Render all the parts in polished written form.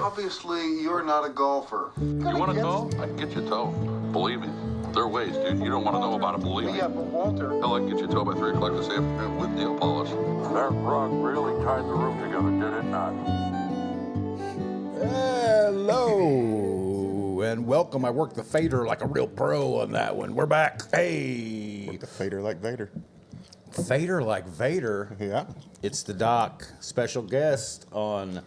Obviously, you're not a golfer. You want a toe? I can get you a toe. Believe me. There are ways, dude. You don't want to know about it, believe me. Yeah, but Walter... Hell, I can get you a toe by 3 o'clock this afternoon with nail polish. That rug really tied the room together, did it not? Hello, and welcome. I worked the fader like a real pro on that one. We're back. Hey. Work the fader like Vader. Fader like Vader? Yeah. It's the Doc, special guest on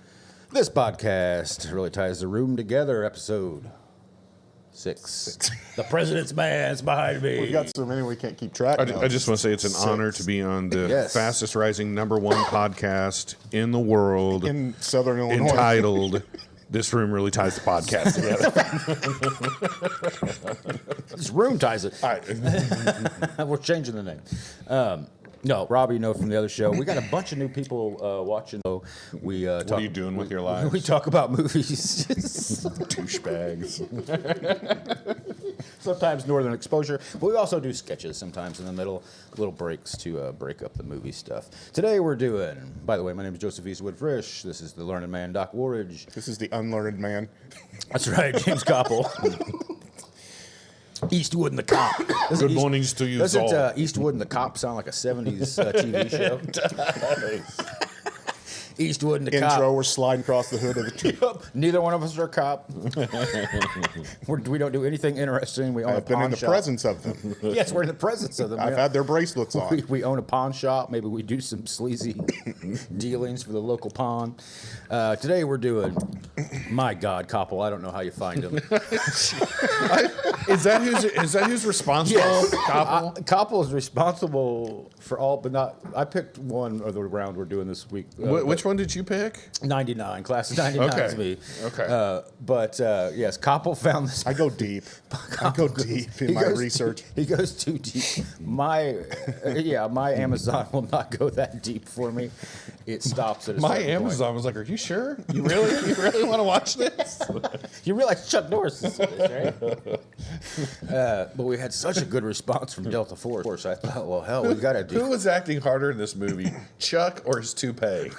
this podcast. Really ties the room together, episode 6. The President's Man's behind me. We've got so many we can't keep track now. I just want to say it's an honor to be on the Yes. fastest rising #1 podcast in the world, In Southern Illinois. entitled "This Room Really Ties the Podcast Together." This room ties it. All right. We're changing the name. No, Robbie, you know from the other show. We got a bunch of new people watching. We What are you doing with your lives? We talk about movies. Douchebags. Sometimes Northern Exposure, but we also do sketches sometimes in the middle, little breaks to break up the movie stuff. Today we're doing, by the way, my name is Joseph Eastwood Frisch. This is the learned man, Doc Warridge. This is the unlearned man. That's right, James Koppel. Eastwood and the Cop. Good mornings to you Doesn't all. Eastwood and the Cop sound like a 70s TV show? Eastwood and the Cop. Intro, we're sliding across the hood of the tree. Neither one of us are a cop. We don't do anything interesting. We own a I've been pawn in the shop. presence of them. Yes, we're in the presence of them. I've had their bracelets on. We own a pawn shop. Maybe we do some sleazy dealings for the local pawn. Today we're doing, my God, Koppel. I don't know how you find him. Is that who's responsible? Yes. Koppel? Koppel is responsible for all, but not. I picked one of the round we're doing this week. Which one did you pick? 99. Class of 99 is me. Okay. But yes, Koppel found this. I go deep. I go deep in my research. He goes too deep. My Amazon will not go that deep for me. It stops at a My certain Amazon was like, "Are you sure? You really want to watch this?" point. You realize Chuck Norris is in this, right? But we had such a good response from Delta Force. I thought, well, hell, we got to do. Who was acting harder in this movie, Chuck or his toupee?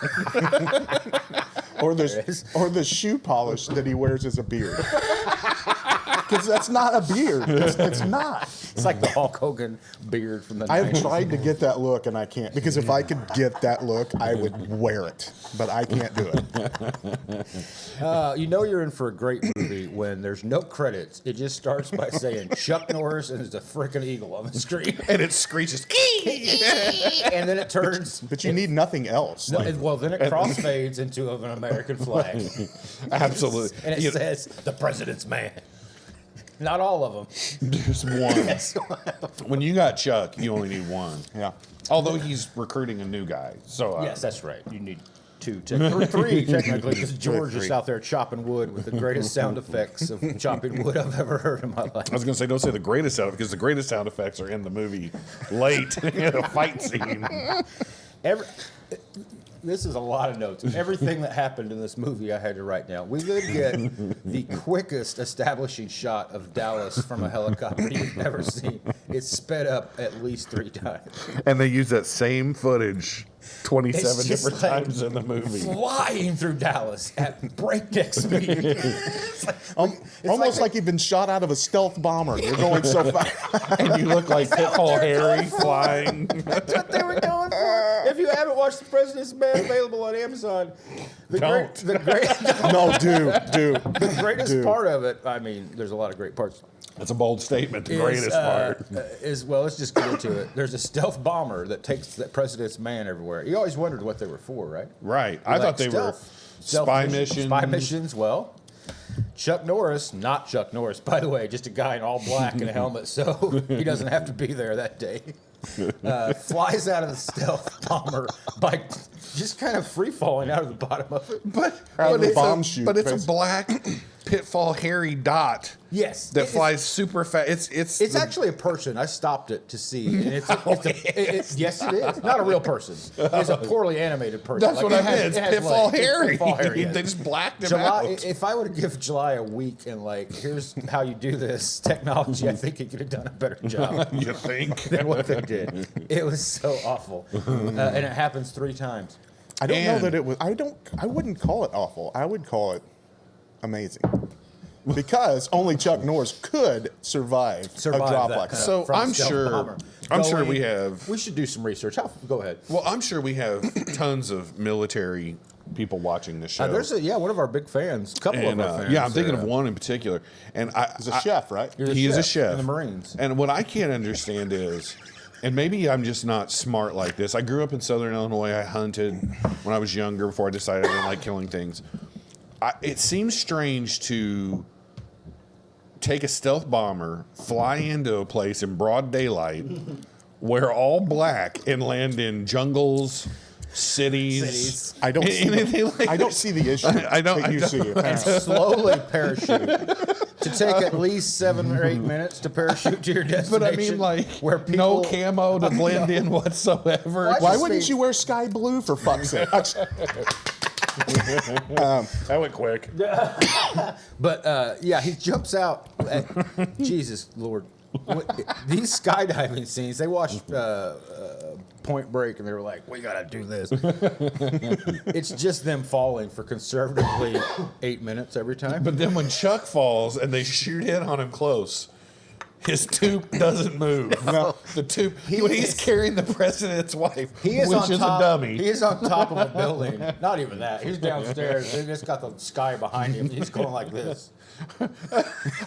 Or the shoe polish that he wears as a beard. Because that's not a beard. It's not. It's like the Hulk Hogan beard from the I've 90s. tried to get that look, and I can't. Because if I could get that look, I would wear it. But I can't do it. You know you're in for a great movie when there's no credits. It just starts by saying Chuck Norris and there's a freaking eagle on the screen. And it screeches. And then it turns. But you need nothing else. No, well, then it crossfades into an American flag. Absolutely. And it says, the President's Man. Not all of them. There's one. When you got Chuck, you only need one. Yeah. Although he's recruiting a new guy. So Yes, that's right. You need 2, three technically, because George is out there chopping wood with the greatest sound effects of chopping wood I've ever heard in my life. I was going to say, don't say the greatest sound, because the greatest sound effects are in the movie late in a fight scene. This is a lot of notes. Everything that happened in this movie I had to write down. We did get the quickest establishing shot of Dallas from a helicopter you've ever seen. It's sped up at least 3 times. And they use that same footage 27 It's just different like times in the movie. Flying through Dallas at breakneck speed. It's Almost like you've been shot out of a stealth bomber. You're going so fast. And you look like Pitfall Harry flying. That's what they were going for. If you haven't watched The President's Man, available on Amazon, the greatest part of it, I mean, there's a lot of great parts. That's a bold statement. The greatest part. Let's just get into it. There's a stealth bomber that takes the President's Man everywhere. You always wondered what they were for, right? Right. I thought they were spy missions. Spy missions, well, Chuck Norris, not Chuck Norris, by the way, just a guy in all black and a helmet, so he doesn't have to be there that day. Flies out of the stealth bomber by just kind of free falling out of the bottom of it. But it's a black Pitfall Harry dot. Yes, that flies super fast. It's actually a person. I stopped it to see. And yes, it is. Not a real person. It's a poorly animated person. That's what I meant. It's Pitfall Harry. Pitfall Harry, yes. They just blacked him July, out. If I were to give July a week and here's how you do this technology, I think he could have done a better job. You think? Than what they did. It was so awful, and it happens 3 times. I don't know that it was. I wouldn't call it awful. I would call it amazing. Because only Chuck Norris could survive a drop that like that. kind of So from I'm stealth sure- bomber. I'm sure Going- we have- We should do some research. Go ahead. Well, I'm sure we have tons of military people watching this show. There's one of our big fans. A couple and, of our fans. yeah, I'm thinking of one in particular. And He's a chef, right? He is a chef in the Marines. And what I can't understand is, and maybe I'm just not smart like this. I grew up in Southern Illinois. I hunted when I was younger before I decided I didn't like killing things. It seems strange to take a stealth bomber, fly into a place in broad daylight, wear all black, and land in jungles, cities. I don't see, I don't see the issue that you see, apparently. Slowly parachute. To take at least 7 or 8 minutes to parachute to your destination. But I mean, like, where no people, camo to blend in whatsoever. Why wouldn't you wear sky blue, for fuck's sake? That went quick. But yeah, he jumps out. Jesus Lord, these skydiving scenes. They watched Point Break, and they were like, "We gotta do this." It's just them falling for conservatively 8 minutes every time. But then when Chuck falls and they shoot in on him close, his tube doesn't move. No. The tube. When he's carrying the president's wife, He is which on is top, a dummy. He is on top of a building. Not even that. He's downstairs. They just got the sky behind him. He's going like this.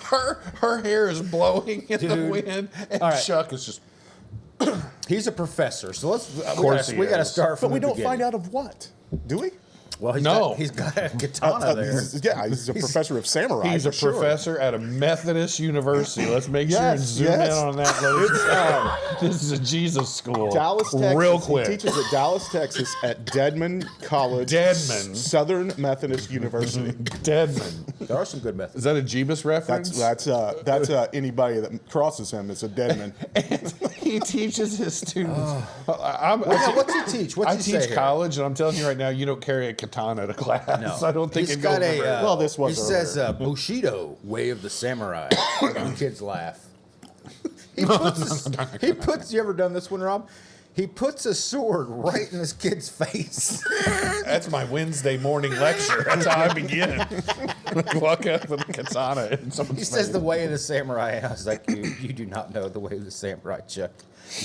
Her hair is blowing in the Dude. wind, and All right. Chuck is just. He's a professor, so course we he got to is. start from But we the don't beginning. find out of what, do we? Well, No. he's got a katana there. Yeah, he's a professor of samurai. He's a for sure. professor at a Methodist university. Let's make sure and Yes, zoom yes. in on that, ladies. This is a Jesus school. Dallas, Texas. Real quick. He teaches at Dallas, Texas, at Dedman College. Dedman. Southern Methodist University. Deadman. There are some good methods. Is that a Jeebus reference? That's anybody that crosses him is a Deadman. He teaches his students. What's he teach? What's I he teach say here? college, and I'm telling you right now, you don't carry a katana to class. No. I don't think He's it got goes a. over. Well, this was He earlier. says Bushido, way of the samurai. The kids laugh. He puts. You ever done this one, Rob? He puts a sword right in this kid's face. That's my Wednesday morning lecture. That's how I begin. Walk up with a katana and someone's He says face. the way of the samurai. I was like, you do not know the way of the samurai, Chuck.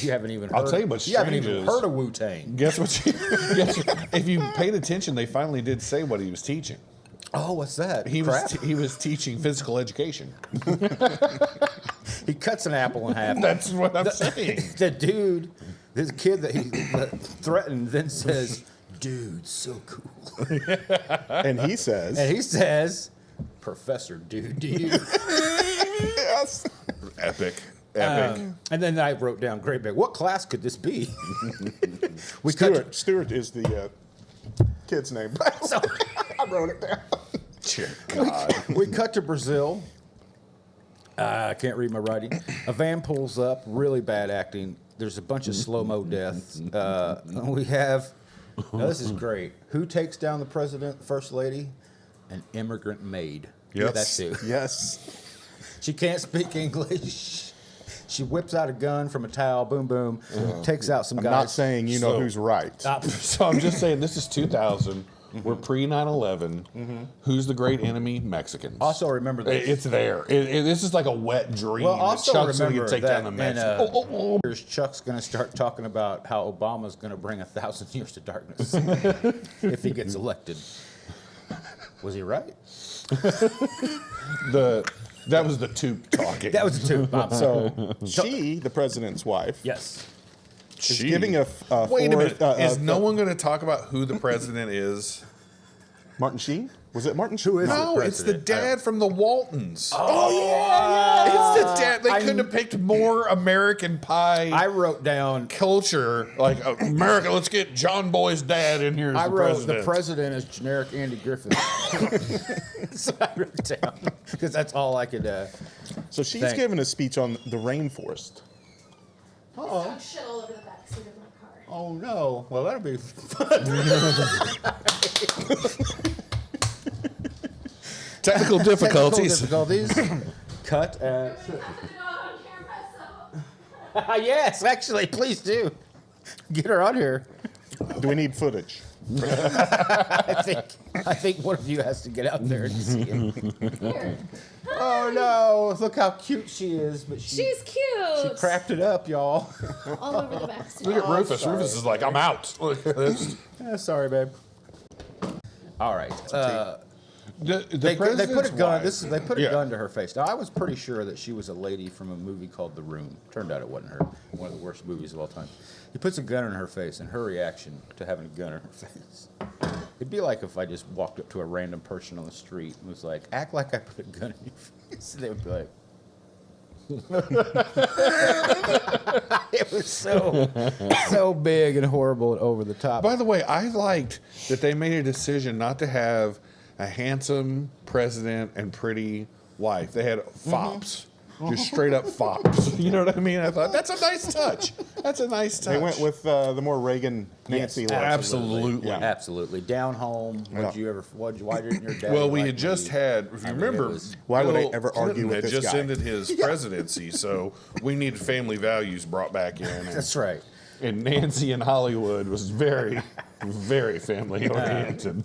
You haven't even heard. I'll tell you what's You haven't strange even is- heard of Wu-Tang. Guess what? If you paid attention, they finally did say what he was teaching. Oh, what's that? He Crap? was he was teaching physical education. He cuts an apple in half. That's what I'm saying. The dude, this kid that he threatened, then says, "Dude, so cool." And he says, And he says, "Professor, dude, do you?" yes. Epic. And then I wrote down, "Great big. What class could this be?" We Stuart is the kid's name. I wrote it down. We cut to Brazil. I can't read my writing. A van pulls up, really bad acting. There's a bunch of slow-mo deaths. We have, now this is great. Who takes down the president, first lady? An immigrant maid. Yes. That's who. Yes. She can't speak English. She whips out a gun from a towel, boom, boom, takes out some I'm guys. not saying you know So- who's right. So I'm just saying, this is 2000. We're pre 9/11. Who's the great enemy? Mexicans. Also remember this. It's there. This is like a wet dream. Well, that also Chuck's gonna remember take that down the in, Mexicans. Chuck's going to start talking about how Obama's going to bring 1,000 years to darkness if he gets elected. Was he right? That was the tube talking. That was a two. So she, the president's wife, Yes. is giving a Wait a forward- minute. Is no one going to talk about who the president is? Martin Sheen? Was it Martin Sheen? Who is No, the it's the president? dad from the Waltons. Oh, yeah. It's the dad. They couldn't have picked more American Pie I wrote down. culture. Like, America, let's get John Boy's dad in here as I the wrote president. the president is generic Andy Griffith. So I wrote down because that's all I could. So she's Thank- giving a speech on the rainforest. Chuck shit all over the back seat of my car. Oh no! Well, that'll be. Technical difficulties. Difficulties. Cut. Put it on camera, so. Yes, actually, please do. Get her on here. Do we need footage? I think one of you has to get out there and see it. Here. Oh no! Look how cute she is, but She's she cute. crapped it up, y'all. All over the back. Look at Rufus. sorry. Rufus is like, I'm out. Look at this. Sorry, babe. All right. The They put a president's gun. wife- They put a Yeah. gun to her face. Now I was pretty sure that she was a lady from a movie called The Room. Turned out it wasn't her. One of the worst movies of all time. He puts a gun in her face, and her reaction to having a gun in her face. It'd be like if I just walked up to a random person on the street and was like, "Act like I put a gun in your face." They would be like. It was so big and horrible and over the top. By the way, I liked that they made a decision not to have a handsome president and pretty wife. They had fops. Just straight up fops. You know what I mean? I thought, that's a nice touch. That's a nice touch. They went with the more Reagan Nancy Yes, look. Absolutely. Yeah. Absolutely. Down home. Why didn't your dad? Well, we like had just me? had, if you I mean, remember, it was- Why would I Bill ever argue Clinton with had this just guy? ended his presidency, so we needed family values brought back in. And, That's right. and Nancy in Hollywood was very, very family oriented.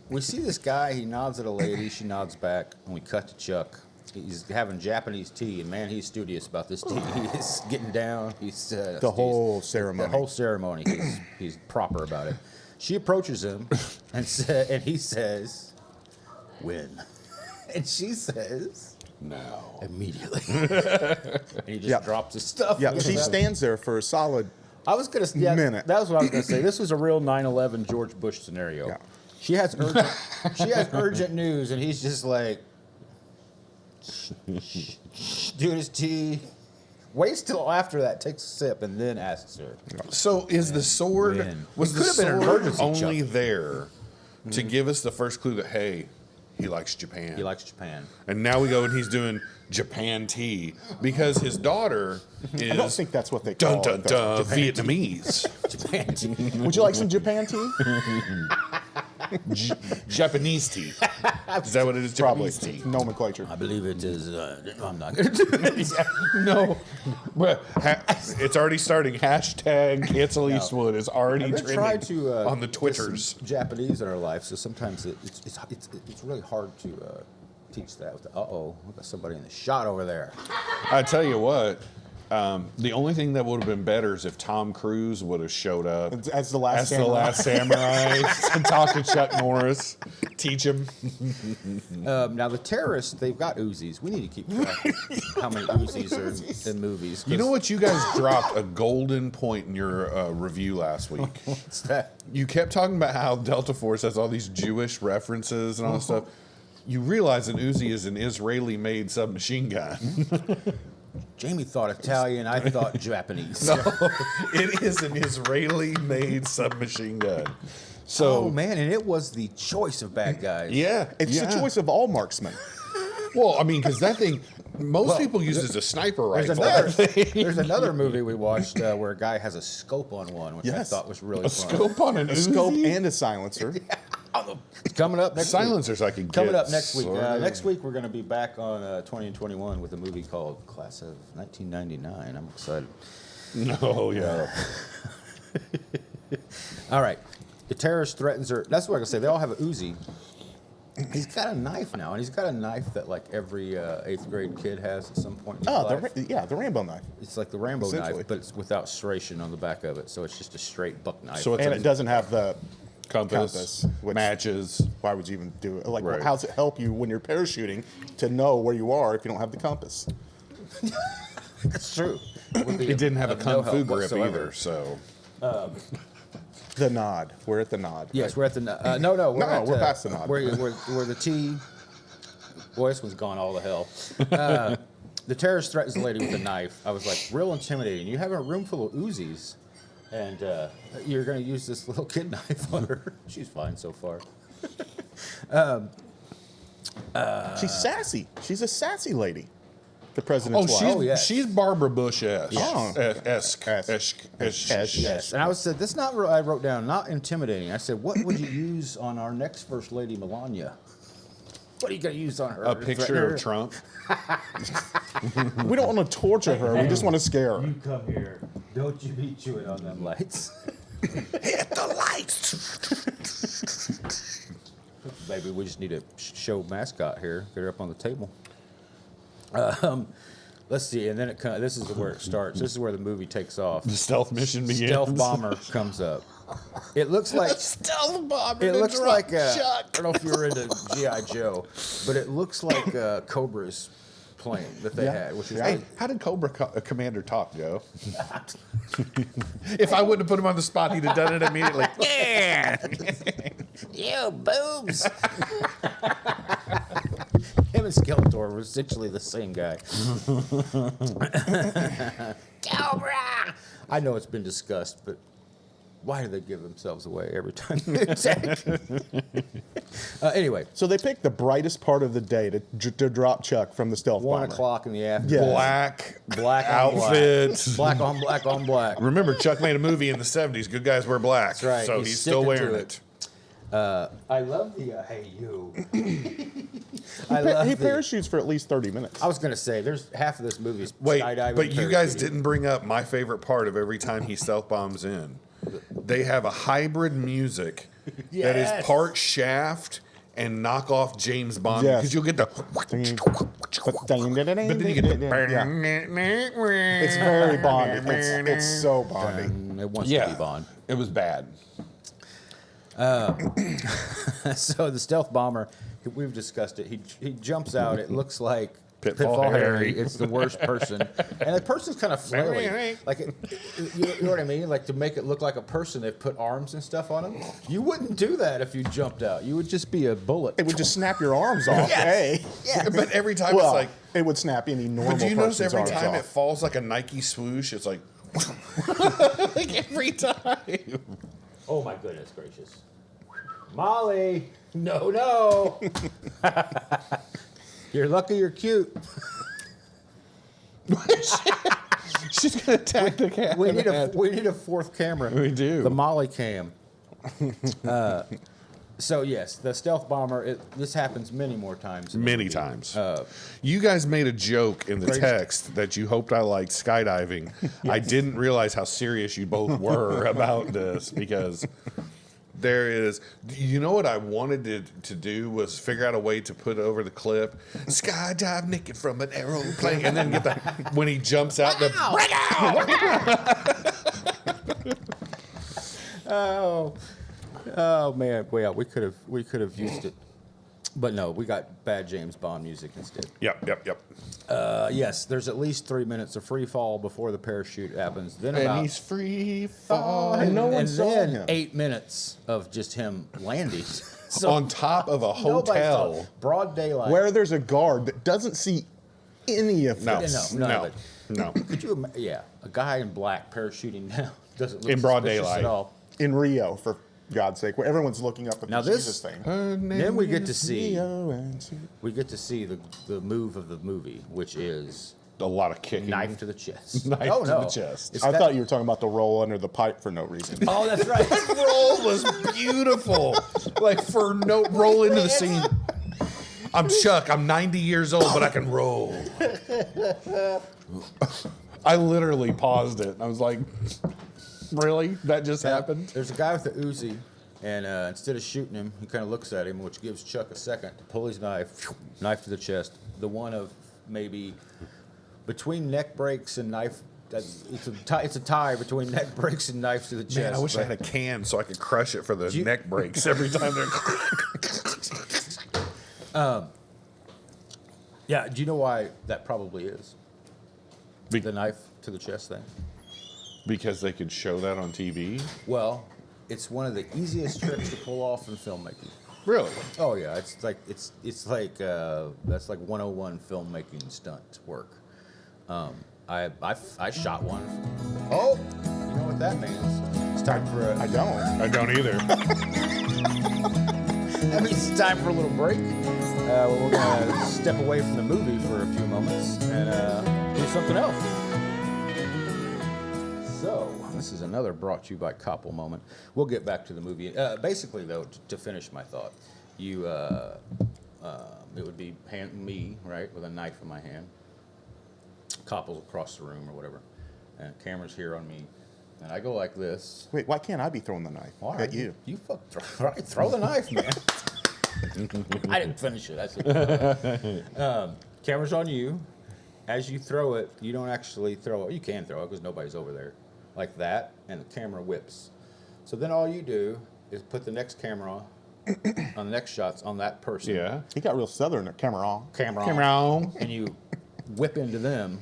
We see this guy. He nods at a lady. She nods back, and we cut to Chuck. He's having Japanese tea, and man, he's studious about this tea. He's getting down. He's The whole ceremony. The whole ceremony. He's proper about it. She approaches him, and he says, "When?" And she says, No. "Immediately." And he just Yeah. drops his stuff. Yeah, and she gets out. stands there for a solid. I was gonna minute. That was what I was gonna say. This was a real 9/11 George Bush scenario. Yeah. She has urgent news, and he's just like doing his tea. Waits till after that, takes a sip, and then asks her. So is the sword, When? was It the could have been an sword emergency, only Chuck. there to give us the first clue that, hey, he likes Japan? He likes Japan. And now we go and he's doing Japan tea because his daughter is I don't think that's what they dun call dun it. dun Vietnamese. Japan tea. Would you like some Japan tea? Japanese tea. Is that what it is? Probably. Japanese tea. Nomenclature. I believe it is. I'm not gonna do it. No. Well, it's already starting. Hashtag cancel Eastwood is already I've been trending trying to on the get Twitters. some Japanese in our life, so sometimes it's really hard to teach that. Look at somebody in the shot over there. I tell you what, the only thing that would have been better is if Tom Cruise would have showed up As the last as the samurai. last samurai and talk to Chuck Norris, teach him. Now the terrorists, they've got Uzis. We need to keep track of how many Uzis are in movies. You know what? You guys dropped a golden point in your review last week. What's that? You kept talking about how Delta Force has all these Jewish references and all this stuff. You realize an Uzi is an Israeli-made submachine gun. Jamie thought Italian. I thought Japanese. It is an Israeli-made submachine gun. So, Oh man, and it was the choice of bad guys. yeah, It's the choice of all marksmen. Well, I mean, because that thing, most people use it as a sniper There's rifle. there's another movie we watched where a guy has a scope on one, which I Yes. thought was really A fun. scope on an A scope Uzi? and a silencer. It's coming up next week. Silencers I can get. Coming up next week. sort of. Next week we're going to be back on 20 and 21 with a movie called Class of 1999. I'm excited. No, yeah. All right. The terrorist threatens her. That's what I can say. They all have a Uzi. He's got a knife now, and he's got a knife that like every 8th grade kid has at some point in his life. The Rambo knife. It's like the Rambo Essentially. knife, but it's without serration on the back of it, so it's just a straight buck knife. So it's And it doesn't have the compass, which- matches. Why would you even do it? Like, Right. how does it help you when you're parachuting to know where you are if you don't have the compass? That's true. It It didn't have a kung fu grip whatsoever. either, so. The nod. We're at the nod. Yes, we're at the no. We're past the nod. Where the tea. Boy, this one's gone all to hell. The terrorist threatens the lady with a knife. I was like, real intimidating. You have a room full of Uzis, and you're going to use this little kid knife on her. She's fine so far. She's sassy. She's a sassy lady. The Oh, president's wife. Oh, yes. she's Barbara Bush-esque. Yes. Esque. Yes, and I said, that's not. I wrote down not intimidating. I said, what would you use on our next first lady, Melania? What are you going to use on her? A picture of Trump. We don't want to torture her. We just want to scare her. You come here. Don't you be chewing on them lights. Hit the lights. maybe we just need a show mascot here. Get her up on the table. Let's see, and then this is where it starts. This is where the movie takes off. The stealth mission begins. Stealth bomber comes up. It looks like Stealth bomber. it looks like Chuck. I don't know if you were into G.I. Joe, but it looks like Cobra's plane that they had, which is Hey, how did Cobra Commander talk, Joe? If I wouldn't have put him on the spot, he'd have done it immediately. Yeah. you boobs. Him and Skeletor were essentially the same guy. Cobra! I know it's been discussed, but why do they give themselves away every time they attack? Anyway, So they picked the brightest part of the day to drop Chuck from the stealth 1 bomber. o'clock in the afternoon. Yeah. Black on outfits. Black on black on black. Remember, Chuck made a movie in the 70s. Good guys wear black. That's right. So he's still sticking to wearing it. I love the hey you. I love He the, parachutes for at least 30 minutes. I was gonna say there's half of this movie is Wait, skydiving. but you guys parachuting. didn't bring up my favorite part of every time he stealth bombs in. They have a hybrid music that is Yes. part Shaft and knock off James Bond Yes. because you'll get the. But then you get the. It's very Bondy. It's so Bondy. It wants to be Bond. It was bad. So the stealth bomber, we've discussed it. He jumps out. It looks like Pitfall Harry. It's the worst person, and the person's kind of flailing. Like, you know what I mean? Like to make it look like a person, they've put arms and stuff on him. You wouldn't do that if you jumped out. You would just be a bullet. It would just snap your arms off. Hey. Yeah. But every time Well, it's like. it would snap any normal But do you notice person's every arms time off. it falls like a Nike swoosh? It's like. like every time. Oh my goodness gracious, Molly! No. You're lucky you're cute. She's gonna attack the cat. We need a fourth camera. We do. The Molly cam. So yes, the stealth bomber. This happens many more times. in the Many movie. times. You guys made a joke in the Crazy. text that you hoped I liked skydiving. I didn't realize how serious you both were about this because there is. You know what I wanted to do was figure out a way to put over the clip skydive naked from an aeroplane and then get the when he jumps out the Oh man, well we could have used it, but no, we got bad James Bond music instead. Yep. Yes, there's at least 3 minutes of free fall before the parachute happens. Then And about he's free falling And no one and saw then him. 8 minutes of just him landing. So on top of a nobody saw hotel. it. Broad daylight. Where there's a guard that doesn't see any of No, this. No, none of it. no. Could you imagine? Yeah, a guy in black parachuting down doesn't look In broad suspicious daylight. at all. In Rio, for God's sake, where everyone's looking up at Now the this- Jesus thing. Then we get to see Rio and see- the move of the movie, which is A lot of kicking. knife to the chest. Knife oh, to no. the chest. It's I that- thought you were talking about the roll under the pipe for no reason. Oh, that's right. Roll was beautiful. Like for no roll into the scene. I'm Chuck. I'm 90 years old, but I can roll. I literally paused it. I was like, really? That just happened? There's a guy with a Uzi, and instead of shooting him, he kind of looks at him, which gives Chuck a second to pull his knife, knife to the chest. The one of maybe between neck breaks and knife. It's a tie between neck breaks and knives to the chest. Man, I wish I but- had a can so I could crush it for the you- neck breaks every time they're. Yeah, do you know why that probably is? Be- The knife to the chest thing? Because they could show that on TV? Well, it's one of the easiest tricks to pull off in filmmaking. Really? Oh yeah, it's like that's like 101 filmmaking stunt work. I shot one. Oh, you know what that means? It's time for a. I don't. I don't either. That means it's time for a little break. We're gonna step away from the movie for a few moments and do something else. So, this is another brought to you by Koppel moment. We'll get back to the movie. Basically, though, to finish my thought, it would be me, right, with a knife in my hand. Koppel's across the room or whatever, and camera's here on me, and I go like this. Wait, why can't I be throwing the knife All at you? You throw the knife, man. I didn't finish it. I said, camera's on you. As you throw it, you don't actually throw it. You can throw it because nobody's over there. Like that, and the camera whips. So then all you do is put the next camera on the next shots on that person. Yeah. He got real southern at camera on. Camera on. Camera on. And you whip into them,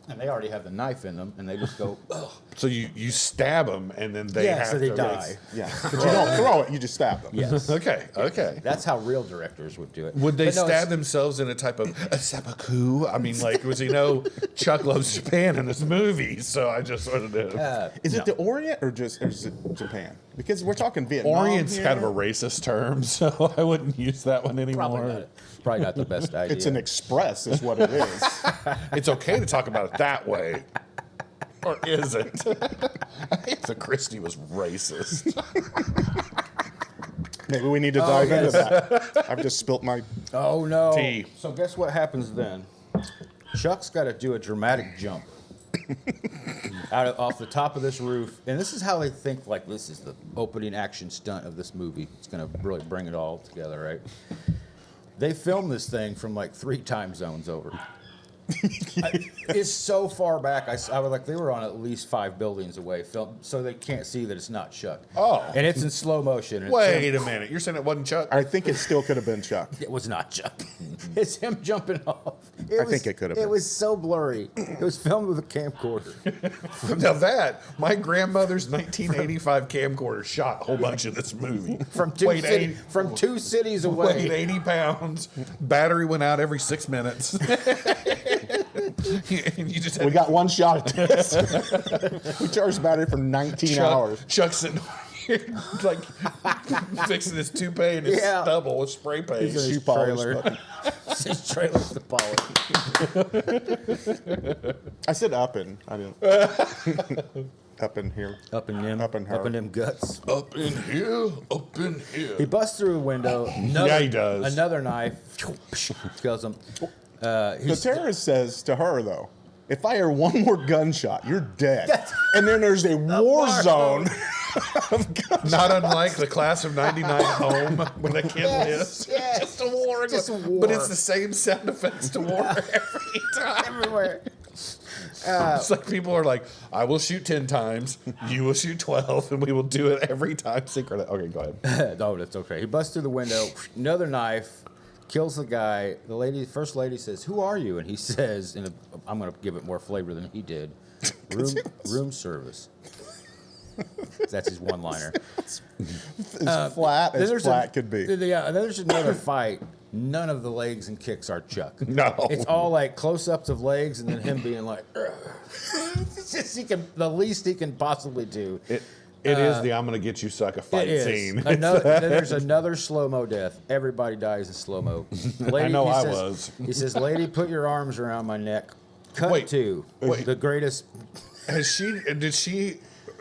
and they already have the knife in them, and they just go, ugh. So you stab them, and then they have so they to die. Yeah, but you don't throw it, you just stab them. Yes. Okay. That's how real directors would do it. Would they But no, stab it's- themselves in a type of a seppuku? I mean, like, was Chuck loves Japan in this movie, so I just sort of did. Is it the Orient or is it Japan? Because we're talking Vietnam. Orient's here. kind of a racist term, so I wouldn't use that one anymore. Probably not the best idea. It's an express, is what it is. It's okay to talk about it that way. Or is it? I think the Christie was racist. Maybe we need to dive into that. I've just spilt my. Oh no! Tea. So guess what happens then? Chuck's got to do a dramatic jump off the top of this roof, and this is how they think. Like this is the opening action stunt of this movie. It's gonna really bring it all together, right? They filmed this thing from like 3 time zones over. It's so far back. I was like, they were on at least 5 buildings away, so they can't see that it's not Chuck. Oh. And it's in slow motion. and it's Wait him- a minute. You're saying it wasn't Chuck? I think it still could have been Chuck. It was not Chuck. It's him jumping off. I think it could have It been. was so blurry. It was filmed with a camcorder. Now that, my grandmother's 1985 camcorder shot a whole bunch of this movie. From two, Weighed 80 from 2 cities weighed away. 80 pounds. Battery went out every 6 minutes. And you just had We got one shot at this. We charged battery for 19 hours. Chuck's sitting here, like, fixing his toupee and his Yeah. stubble with spray paint. He's in his Shoe polish trailer. button. His trailer's the polish. I said up in. I didn't. Up in here. Up in them. Up in her. Up in them guts. Up in here, up in here. He busts through the window. Yeah, he does. Another knife. Kills him. The terrorist says to her, though, if I hear one more gunshot, you're dead. And then there's a war zone. Not unlike the class of '99 home when the kid lives. yes. Just a war. Just a war. But it's the same sound effects to war every time. Everywhere. It's like people are like, I will shoot 10 times, you will shoot 12, and we will do it every time synchronized. Okay, go ahead. Oh, that's okay. He busts through the window. Another knife. Kills the guy. The first lady says, "Who are you?" And he says, "I'm going to give it more flavor than he did. Room service." That's his one-liner. As flat Then as there's flat could be. Yeah, and then there's another fight. None of the legs and kicks are Chuck. No. It's all like close-ups of legs and then him being like, "Ugh." It's just the least he can possibly do. It is the I'm going to get you sucker fight It is. scene. Then there's another slow-mo death. Everybody dies in slow-mo. Lady, know he I says- was. He says, "Lady, put your arms around my neck." Cut Wait, to wait. the greatest.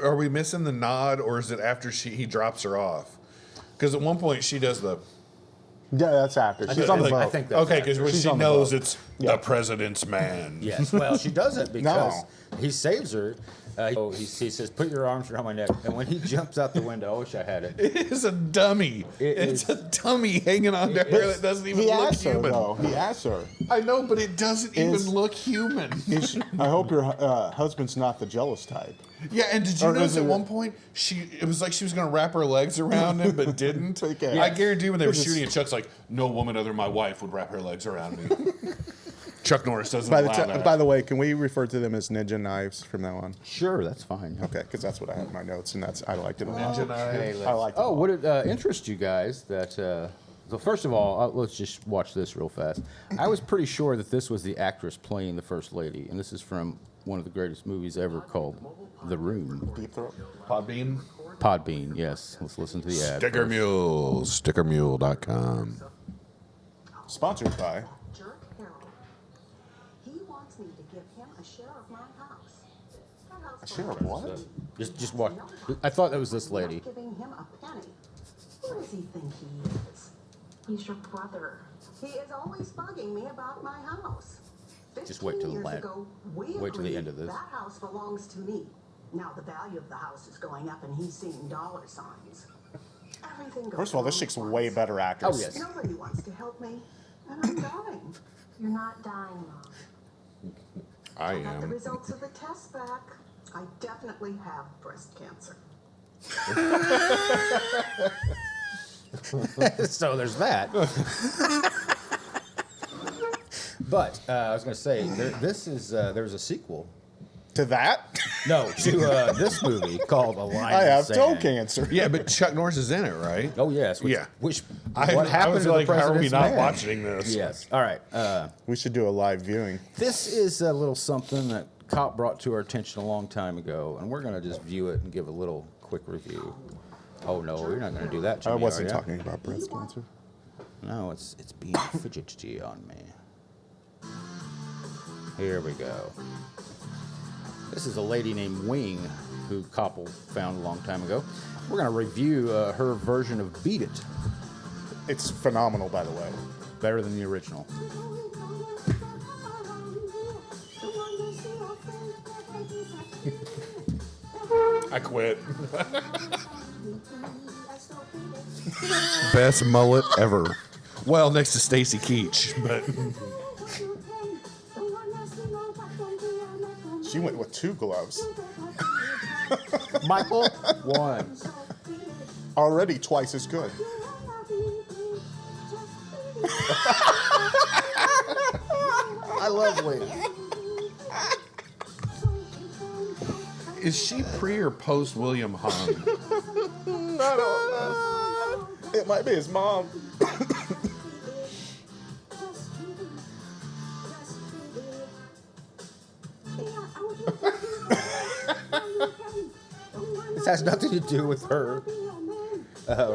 Are we missing the nod, or is it after he drops her off? Because at one point she does the... Yeah, that's after. She's on the boat. I think that's Okay, because when She's she on the knows boat. it's the president's man. Yes. Well, she doesn't because No. he saves her. He says, "Put your arms around my neck." And when he jumps out the window, I wish I had it. It is a dummy. It's a dummy hanging on to her that doesn't even He look asked her, human. though. He asked her. I know, but it doesn't Is- even look human. I hope your husband's not the jealous type. Yeah, and did you Or notice is at it- one point it was like she was going to wrap her legs around him, but didn't? Okay. I guarantee when they were Because shooting, and Chuck's like, "No woman other than my wife would wrap her legs around me." Chuck Norris doesn't By allow that. the way, can we refer to them as ninja knives from now on? Sure, that's fine. Okay, because that's what I have in my notes, and I liked it a lot. Ninja knives. I liked it. Oh, would it interest you guys that? So first of all, let's just watch this real fast. I was pretty sure that this was the actress playing the first lady, and this is from one of the greatest movies ever called The Room. Deep throat. Podbean. Podbean, yes. Let's listen to the ad. Sticker Mule. Stickermule.com. Sponsored by. Jerk Harold. He wants me to give him a share of my house. A share of what? Just watch. I thought that was this I'm lady. not giving him a penny. Who does he think he is? He's your brother. He is always bugging me about my house. Just wait till the 15 years land- ago, we wait till the agreed end of this. That house belongs to me. Now the value of the house is going up and he's seeing dollar signs. Everything goes First of all, this wrong chick's at way once. better actress. Oh, yes. Nobody wants to help me, and I'm dying. You're not dying, Mom. I I got the am. results of the test back. I definitely have breast cancer. So there's that. But I was going to say, there's a sequel. To that, No, to this movie called A Line I in the have toe Sand. cancer. Yeah, but Chuck Norris is in it, right? Oh yes. Which, Yeah. Which I what happened was to like, the how are we president's not man? watching this? Yes. All right. We should do a live viewing. This is a little something that Cop brought to our attention a long time ago, and we're going to just view it and give a little quick review. Oh no, you're not going to do that, Jimmy, I wasn't are ya? talking about breast cancer. No, it's being fidgety on me. Here we go. This is a lady named Wing, who Koppel found a long time ago. We're going to review her version of Beat It. It's phenomenal, by the way. Better than the original. I quit. Best mullet ever. Well, next to Stacy Keach, but She went with 2 gloves. Michael, 1. Already twice as good. I love Wing. is she pre or post William Hung? I don't know. It might be his mom. This has nothing to do with her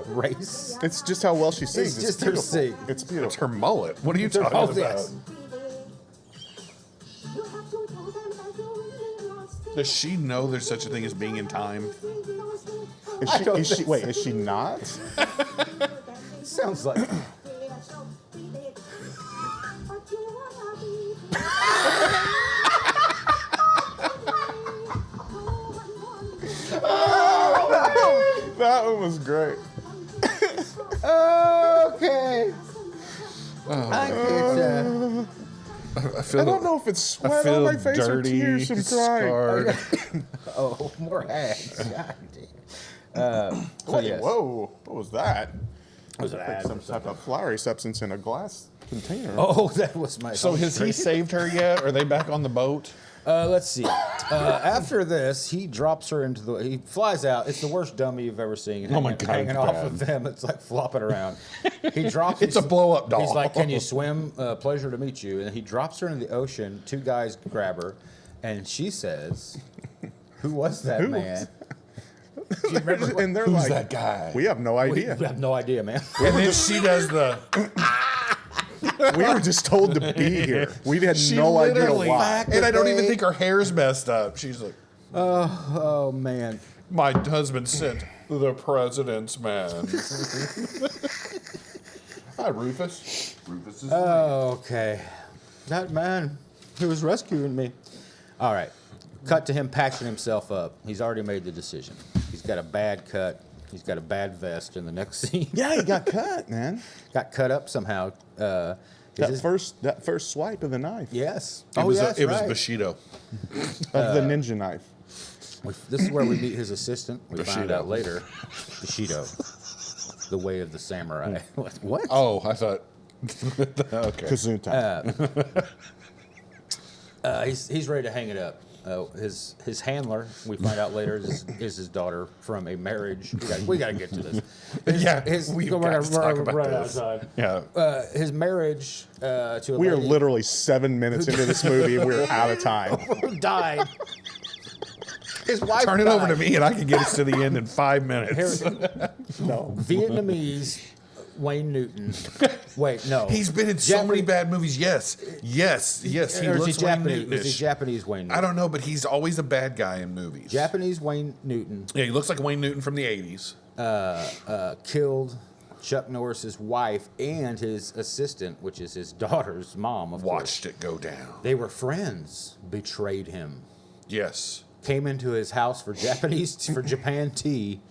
race. It's just how well she sings. It's just her beautiful. sing. It's It's beautiful. her mullet. What are you talking Oh, about? yes. Does she know there's such a thing as being in time? Is I she, don't is she, think wait, so. is she not? Sounds like. That one was great. Okay. I I feel I don't know if it's sweat on my face or tears from crying. scarred. Oh, more ads. God damn. So Wait, yes. whoa, what was that? Was it ads or Some type of flowery substance in a glass container. Oh, that was my. So has he saved her yet? Are they back on the boat? Let's see. After this, he drops her into the. He flies out. It's the worst dummy you've ever seen. Oh my God, Hanging it's off bad. of them, it's like flopping around. He drops. It's a blow-up doll. He's like, "Can you swim? Pleasure to meet you." And he drops her into the ocean. 2 guys grab her, and she says, "Who was that Who man?" Do you remember? And they're Who's like, that guy? We have no We idea. have no idea, man. And then she does the. We were just told to be here. We had She no idea literally- why. And I don't even think her hair's messed up. She's like, Oh man. my husband sent the president's man. Hi, Rufus. Rufus is Okay. That man who was rescuing me. All right. Cut to him patching himself up. He's already made the decision. He's got a bad cut. He's got a bad vest in the next scene. Yeah, he got cut, man. Got cut up somehow. That first swipe of the knife. Yes. It was, yes, it was right. Bushido. Of the ninja knife. This is where we meet his assistant. We find Bushido. out later. Bushido. The way of the samurai. What? Oh, I thought. Okay. Kazunta. He's ready to hang it up. His handler, we find out later, is his daughter from a marriage. We got to get to this. We've got to talk about this. Yeah. His marriage to a We are lady literally 7 minutes into this movie and we're out of time. who died. His wife Turn it over to died. me and I can get us to the end in 5 minutes. No. Vietnamese Wayne Newton. Wait, no. He's been in so many Japanese- bad movies. Yes. He Or is he looks Wayne Japanese? Is he Newton-ish. Japanese Wayne Newton? I don't know, but he's always a bad guy in movies. Japanese Wayne Newton Yeah, he looks like Wayne Newton from the 80s. killed Chuck Norris's wife and his assistant, which is his daughter's mom. Of course. Watched it go down. They were friends. Betrayed him. Yes. Came into his house for Japan tea.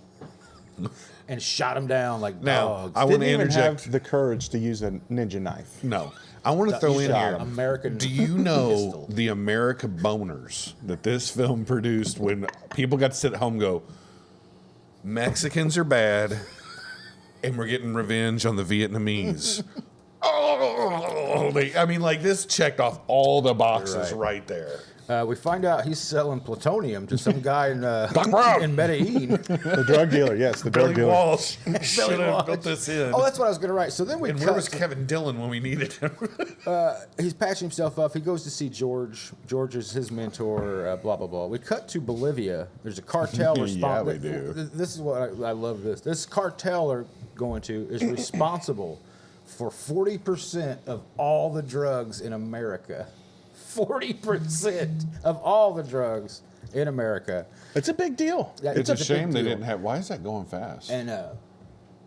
and shot them down like Now, dogs. I want Didn't to even interject. have the courage to use a ninja knife. No. I want to throw in shot here. him. American Do you know pistol. the America boners that this film produced when people got to sit at home and go, Mexicans are bad and we're getting revenge on the Vietnamese? I mean, like, this checked off all the boxes right there. We find out he's selling plutonium to some guy in Brown. in Medellin. The drug dealer, yes, the drug Billy dealer. Walsh should have Walsh. built this in. Oh, that's what I was going to write. So then we And cut where was to- Kevin Dillon when we needed him? he's patching himself up. He goes to see George. George is his mentor. Blah blah blah. We cut to Bolivia. There's a cartel Yeah, responsible. we do. This is what I love. This cartel are going to is responsible for 40% of all the drugs in America. 40% of all the drugs in America. It's a big deal. Yeah, It's a big shame they deal. didn't have. Why is that going fast? And Is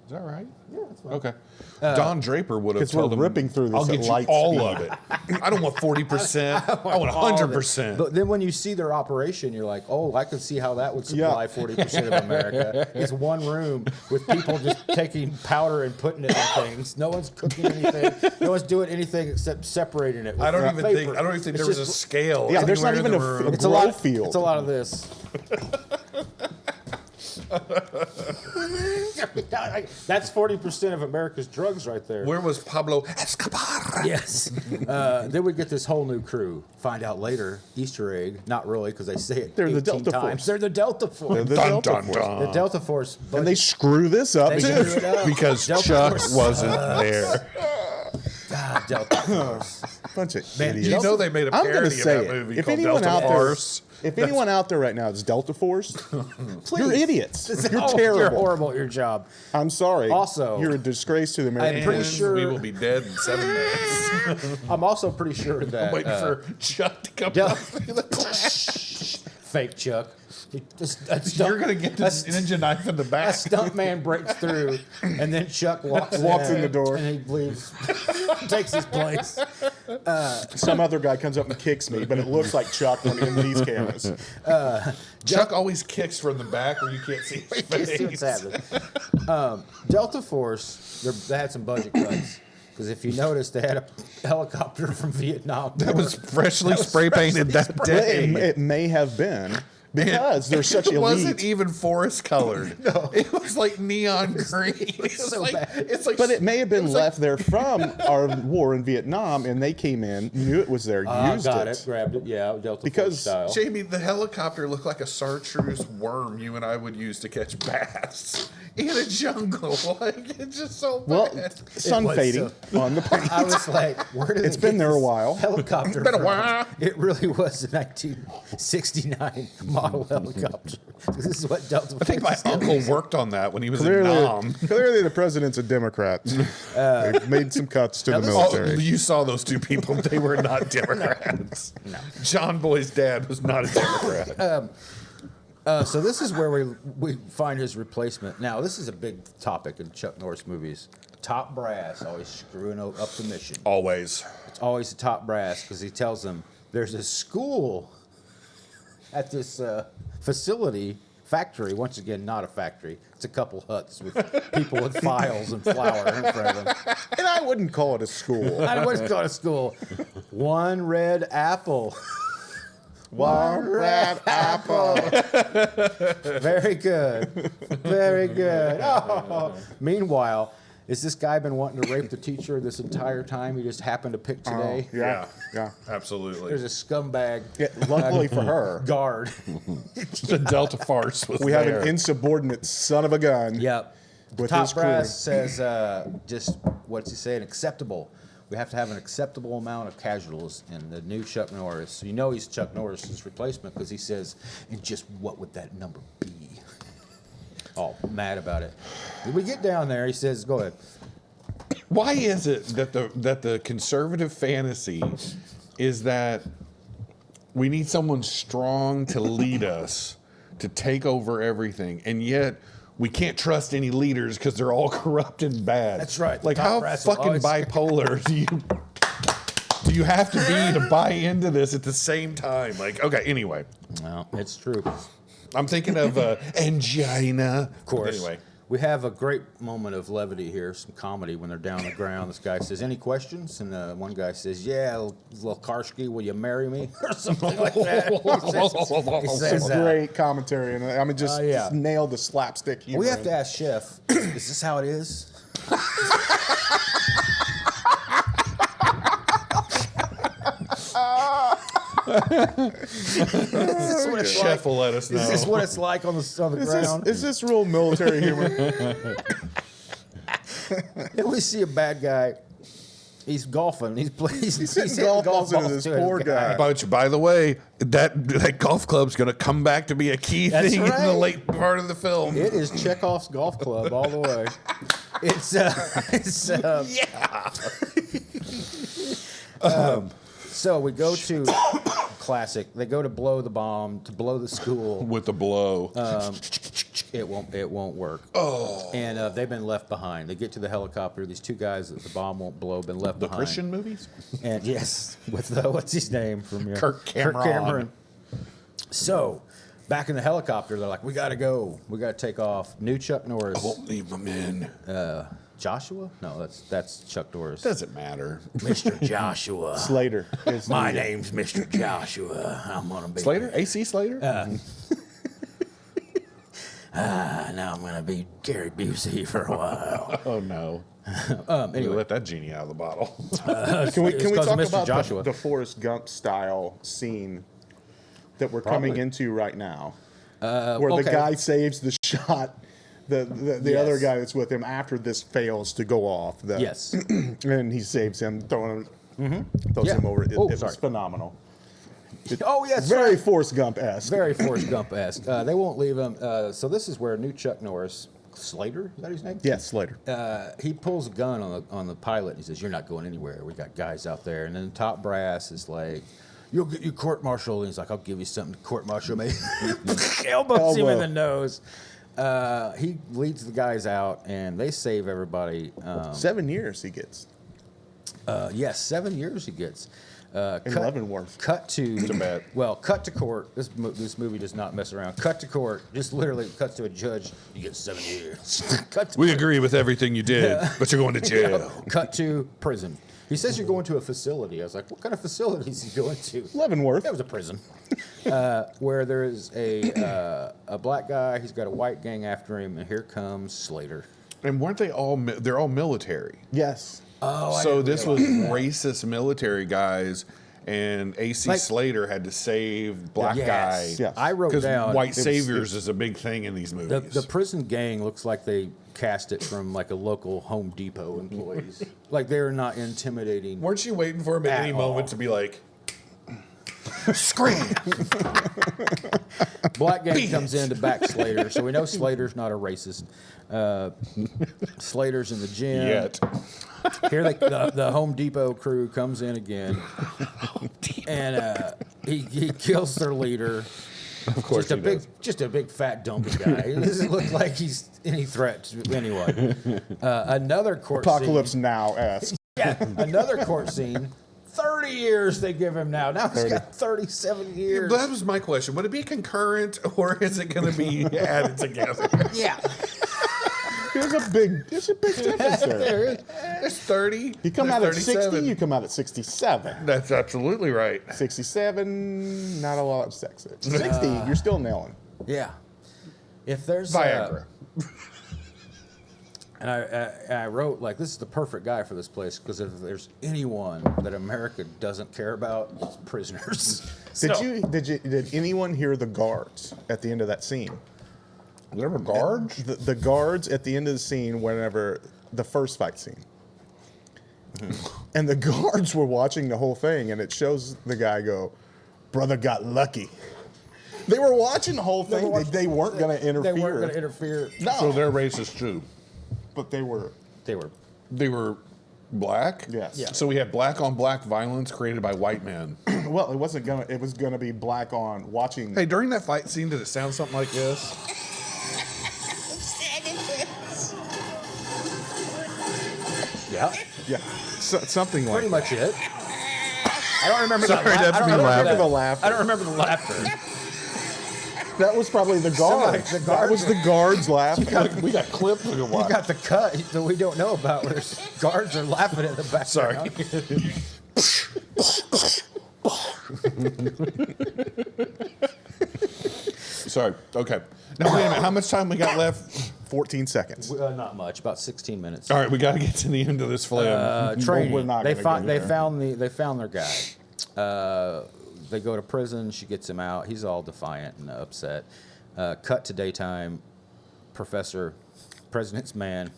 that right? yeah, that's fine. Okay. Don Draper would have 'cause we're told him, ripping through this I'll at get you light all speed." of it. I don't want 40%. I want All of it. 100%. But then when you see their operation, you're like, oh, I can see how that would supply Yeah. 40% of America. It's one room with people just taking powder and putting it in things. No one's cooking anything. No one's doing anything except separating it. With I don't even paper. think It's there was a just- scale. Yeah, there's not anywhere even in the a room. It's a lot. grow field. It's a lot of this. That's 40% of America's drugs right there. Where was Pablo Escobar? Yes. Then we get this whole new crew. Find out later, Easter egg. Not really, because they say it They're the 18 Delta times. Force. They're the Delta Force. They're the Dun, Delta dun, Force. dun. The Delta Force. And they screw this up, They too. screw it up. Because Delta Chuck Force. wasn't there. God, Delta Force. Bunch of Man, idiots. You know they made a I'm parody gonna of say that it. movie If called anyone Delta out there, Force. if anyone out there right now is Delta Force, you're idiots. You're Oh, terrible. You're horrible at your job. I'm sorry. Also- you're a disgrace to the American I'm pretty And people. sure- we will be dead in 7 minutes. I'm also pretty sure that Waiting for Chuck to come Del- out through the glass. fake Chuck. You're going to get this ninja knife in the A back. stunt man breaks through, and then Chuck walks in the door. and he leaves, takes his place. Some other guy comes up and kicks me, but it looks like Chuck in these cameras. Chuck always kicks from the back where you can't see his You see what's face. happening. Delta Force, they had some budget cuts. Because if you notice, they had a helicopter from Vietnam. That was freshly spray painted that Well, day. it may have been because they're such It wasn't elite. even forest colored. No. It was like neon green. It's so like, bad. It's like, But it may have been was like- left there from our war in Vietnam, and they came in, knew it was there, used got it. it, grabbed it. Yeah, Delta Because- Force style. Jamie, the helicopter looked like a chartreuse worm you and I would use to catch bass in a jungle. Like, it's just so Well, bad. sun was fading on the plane. I was like, where did It's they been get there a this while. Helicopter. Been a from? while. It really was a 1969 model helicopter. This is what Delta I think my Force is. uncle worked on that when he was in Clearly, Nam. clearly, the president's a Democrat. They've made some cuts to the this- Oh, military. you saw those two people. They were not Democrats. No. John Boy's dad was not a Democrat. So this is where we find his replacement. Now, this is a big topic in Chuck Norris movies. Top brass always screwing up the mission. Always. It's always the top brass because he tells them there's a school at this factory. Once again, not a factory. It's a couple huts with people with files and flour in front of them. And I wouldn't call it a school. I wouldn't go to school. One red apple. One red apple. Very good. Very good. Oh. Meanwhile, has this guy been wanting to rape the teacher this entire time? He just happened to pick today. Yeah, yeah. Absolutely. There's a scumbag Yeah, luckily for her, guard. The Delta farce was we have there. an insubordinate son of a gun. Yep. With Top his crew. brass says just what's he saying? Acceptable. We have to have an acceptable amount of casuals in the new Chuck Norris. So you know he's Chuck Norris's replacement because he says, and just what would that number be? All mad about it. When we get down there, he says, go ahead. Why is it that the conservative fantasy is that we need someone strong to lead us to take over everything, and yet we can't trust any leaders because they're all corrupt and bad? That's right. Like, Top how brass will fucking always- bipolar do you have to be to buy into this at the same time? Like, okay, anyway, No, it's true. I'm thinking of angina. Of course. Anyway, We have a great moment of levity here, some comedy when they're down on the ground. This guy says, "Any questions?" And one guy says, "Yeah, little Karski, will you marry me?" Or something like that. He says, Some great commentary, and I mean, just nailed the slapstick humor. we have to ask Chef, is this how it is? Chef will let us know. Is this what it's like on the ground? Is this real military humor? Then we see a bad guy. He's golfing. He's hitting golf balls into balls this to poor his guy. But by the way, that golf club's going to come back to be a key That's thing in the right. late part of the film. It is Chekhov's golf club all the way. So we go to classic. They go to blow the bomb, to blow the school. With the blow. It won't work. Oh. And they've been left behind. They get to the helicopter. These two guys that the bomb won't blow been left the behind. Christian movies? And yes, with what's his name from here? Kirk Cameron. So, back in the helicopter, they're like, "We gotta go. We gotta take off." New Chuck Norris. I won't leave them in. Joshua? No, that's Chuck Norris. Doesn't matter. Mr. Joshua. Slater. is My the- name's Mr. Joshua. I'm gonna be Slater? AC Slater? now I'm gonna be Gary Busey for a while. Oh, no. Anyway, Let that genie out of the bottle. Can we It's talk 'cause of Mr. about Joshua. the Forrest Gump style scene that we're coming into right now, where the okay. guy saves the shot, the Yes. other guy that's with him after this fails to go off. Yes. And he saves him, throws Yeah. him over. It Oh, was sorry. phenomenal. Oh, yes. Very Forrest Gump-esque. Very Forrest Gump-esque. They won't leave him. So this is where new Chuck Norris, Slater, is that his name? Yes, Slater. He pulls a gun on the pilot and he says, "You're not going anywhere. We got guys out there." And then the top brass is like, "You'll get your court-martial." And he's like, "I'll give you something to court-martial me." Elbows him in the nose. He leads the guys out and they save everybody. 7 years he gets. Yes, 7 years he gets. In Leavenworth. Cut to bad. Well, cut to court. This movie does not mess around. Cut to court. Just literally cuts to a judge. You get 7 years. Cut to We agree with everything you did, but you're going to jail. Cut to prison. He says you're going to a facility. I was like, what kind of facility is he going to? Leavenworth. That was a prison. Where there is a black guy. He's got a white gang after him, and here comes Slater. And weren't they all, they're all military. Yes. Oh, So this was racist military guys, and AC Like- Slater had to save black guy. Yes. I wrote Because down white saviors is a big thing in these the movies. prison gang looks like they cast it from like a local Home Depot employees. Like they're not intimidating. Weren't you waiting for him at At any all. moment to be like, Scream! Black gang Beat comes it. in to back Slater, so we know Slater's not a racist. Slater's in the gym. yet? Here the Home Depot crew comes in again, and he kills their leader. Of course Just a big fat dumpy guy. He doesn't look like he's any threat to anyone. Another court Apocalypse scene. Now-esque. Yeah, another court scene. 30 years they give him now. Now he's got 37 years. That was my question. Would it be concurrent, or is it going to be added together? Yeah. There's a big difference there. There's 30. You come there's out at 60, 37. you come out at 67. That's absolutely right. 67, not a lot of sex. 60, you're still nailing. Yeah. If there's Viagra. and I wrote like, this is the perfect guy for this place because if there's anyone that America doesn't care about, it's prisoners. Did anyone hear the guards at the end of that scene? There were guards? The guards at the end of the scene, whenever the first fight scene. And the guards were watching the whole thing, and it shows the guy go, "Brother got lucky." They were watching the whole thing. They weren't going to interfere. They weren't going to interfere. No, So they're racist too. but they were. They were. They were black? Yes. Yeah. So we had black on black violence created by white men. Well, it wasn't gonna. It was gonna be black on watching. Hey, during that fight scene, did it sound something like this? Yeah. Yeah, something like Pretty that. much it. I don't remember Sorry, that. that's me laughing. The laughter. I don't remember the laughter. That was probably the guard. The That guard. was the guards laughing. We got clips we can You watch. got the cut that we don't know about where guards are laughing in the background. Sorry. Sorry. Okay. Now wait a minute. How much time we got left? 14 seconds. Not much, about 16 minutes. All right, we got to get to the end of this film. Training. we're not they gonna get there. they found their guy. They go to prison. She gets him out. He's all defiant and upset. Cut to daytime. President's man,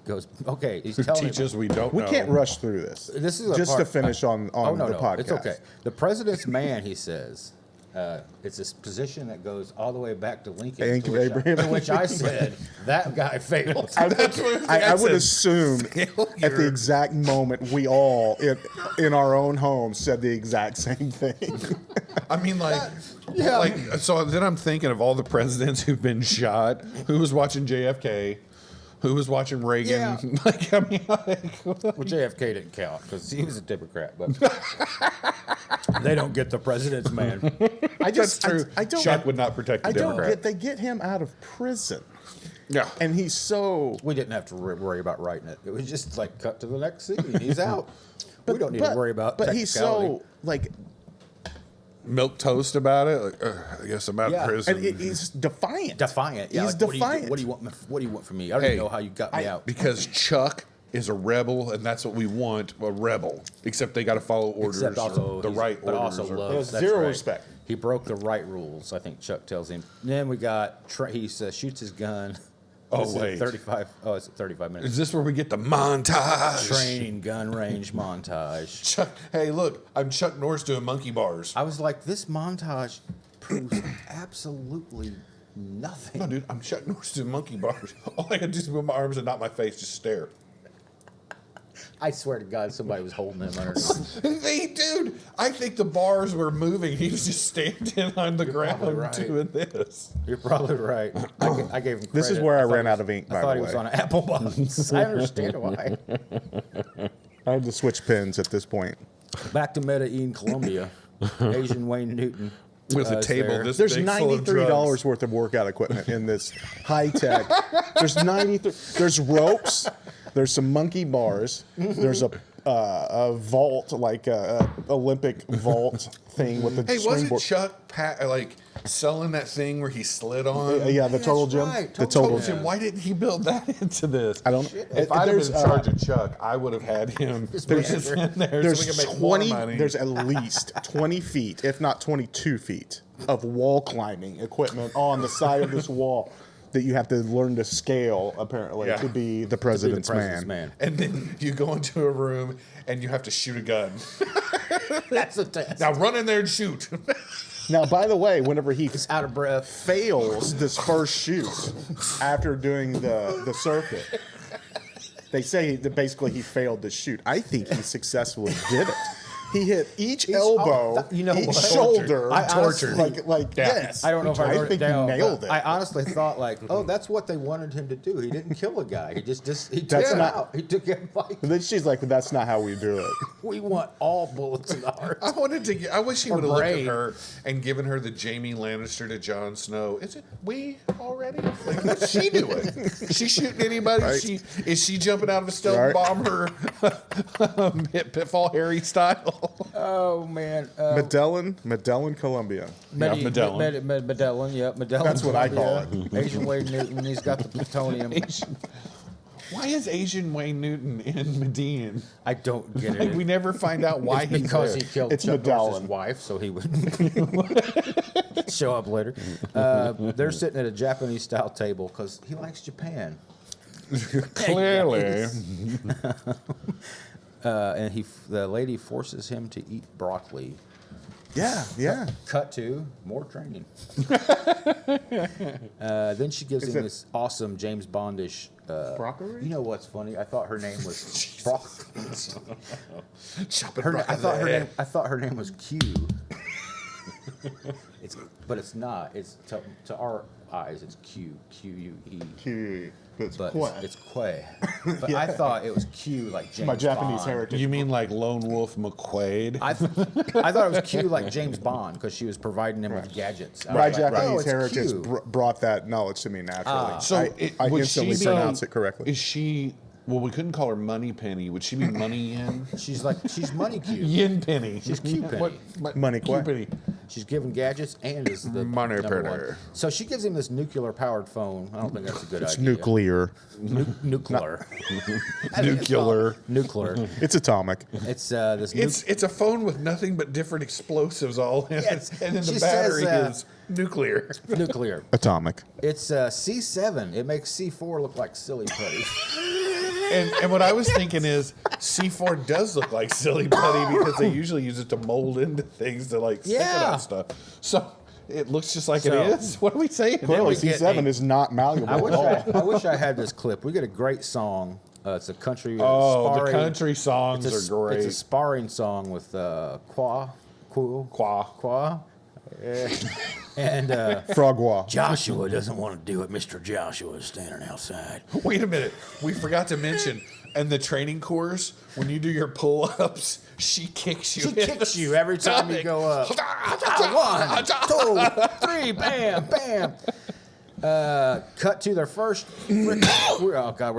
goes. Okay, he's telling him. Teachers we don't We know. can't rush through this. This is a just part- to finish on Oh no, the no, podcast. it's okay. The president's man, he says. It's this position that goes all the way back to Lincoln. Thank to you, which Abraham. to which I said that guy failed. That's what I would said. assume at the exact moment we all in our own homes said the exact same thing. I mean, like, Yeah. like. So then I'm thinking of all the presidents who've been shot. Who was watching JFK? Who was watching Reagan? Yeah. Like, I mean, like, Well, JFK didn't count because he was a Democrat, but they don't get the president's man. I that's true. I don't. Chuck would not protect the I don't Democrat. get. They get him out of prison, Yeah. and he's so. We didn't have to worry about writing it. It was just like cut to the next scene. He's out. We don't need to worry about. But he's technicality. so like, Milk toast about it. Like, I guess I'm out Yeah. of prison. and he's defiant. defiant. Yeah, He's like, defiant. What do you want? What do you want from me? I don't Hey, even know how you got me out. because Chuck is a rebel, and that's what we want, a rebel. Except they got to follow orders, Except also the he's- right but orders. also or- loves. He has that's zero right. respect. He broke the right rules. I think Chuck tells him. Then we got he shoots his gun. Oh, This is wait. 35. Oh, it's 35 minutes. Is this where we get the montage? Training gun range montage. Chuck, hey, look, I'm Chuck Norris doing monkey bars. I was like, this montage proves absolutely nothing. No, dude, I'm Chuck Norris doing monkey bars. All I gotta do is move my arms and not my face, just stare. I swear to God, somebody was holding him underneath. Hey, dude, I think the bars were moving. He was just standing on the ground probably right. doing this. You're probably right. I gave him credit. This is where I thought ran he out was- of ink, I by thought the he was way. on an Apple box. I understand why. I had to switch pins at this point. Back to Medellin, Colombia. Asian Wayne Newton. With a is table there. this There's big full of $93 drugs. worth of workout equipment in this high tech. There's 93. There's ropes. There's some monkey bars. There's a vault, like a Olympic vault thing with the Hey, wasn't springboard. Chuck like selling that thing where he slid on? Yeah, the total gym. right, The total total Told gym. him, why didn't he build that into this? I don't. If I'd have there's, been in charge of Chuck, I would have had him put this in there so we There's can make more 20. money. There's at least 20 feet, if not 22 feet, of wall climbing equipment on the side of this wall that you have to learn to scale. Apparently, Yeah. to be the To be president's, the president's man. man. And then you go into a room and you have to shoot a gun. That's a test. Now run in there and shoot. Now, by the way, whenever he He's out of breath. fails this first shoot after doing the circuit, they say that basically he failed the shoot. I think he successfully did it. He hit each elbow, you know each what? shoulder, I honestly- like this. I don't know if I wrote think it down. he nailed but it. I honestly thought like, oh, that's what they wanted him to do. He didn't kill a guy. He just he took That's him not- out. He took him like And then she's like, "That's not how we do it." we want all bullets in the heart. I wanted to get, I wish he Or would have looked at brain. her and given her the Jamie Lannister to Jon Snow. Is it we already? Like, what's she doing? Is she shooting anybody? Right. Is she jumping out of a stealth Right. bomber, Pitfall Harry style? Oh man, Medellin, Colombia. Medellin. Medellin, yeah, Medellin. That's what I Colombia. Asian Wayne Newton. He's got the plutonium. Why is Asian Wayne Newton in Medellin? I don't get Like it. we never find out why It's he's because there. he killed It's Chuck Norris's Medellin. wife, so he would show up later. They're sitting at a Japanese-style table because he likes Japan, Clearly. and the lady forces him to eat broccoli. Yeah. Cut to more training. Then she gives him it- this awesome James Bondish. Broccoli? You know what's funny? I thought her name was broccoli. Chopping I thought her broccoli. name. I thought her name was Q. But it's not. It's to our eyes. It's Q. QUE. It's but Quay. it's Quay. But I thought it was Q like James My Japanese Bond. heritage. You mean like Lone Wolf McQuaid? I thought it was Q like James Bond because she was providing him with gadgets. I My was like, Japanese oh, it's heritage Q. brought that knowledge to me naturally. So I would she instantly be- pronounce it correctly. Is she? Well, we couldn't call her Money Penny. Would she be Money Yen? She's money Q. Yen Penny. She's Q Penny. Money Q Quay. Penny. She's giving gadgets and is the Money number Penny. one. So she gives him this nuclear-powered phone. I don't think that's a good It's idea. nuclear. Nuclear. Nuclear. Nuclear. It's atomic. It's this. It's a phone with nothing but different explosives all in Yes. it, and then She the battery says, is nuclear. nuclear. Atomic. It's C7. It makes C4 look like silly putty. And what I was thinking is C4 does look like silly putty because they usually use it to mold into things to like stick it Yeah. on stuff. So it looks just like So- it is. What are we saying? Clearly, we get C7 a- is not malleable I at all. wish I had this clip. We get a great song. It's a country. Oh, the sparring- country songs it's a, are great. It's a sparring song with Qua. And Frogwa. Joshua doesn't want to do it. Mr. Joshua is standing outside. Wait a minute. We forgot to mention, in the training course, when you do your pull-ups, she kicks you. She in the kicks you every time you go up. 1, 2, 3, bam, bam. Cut to their first. Oh God,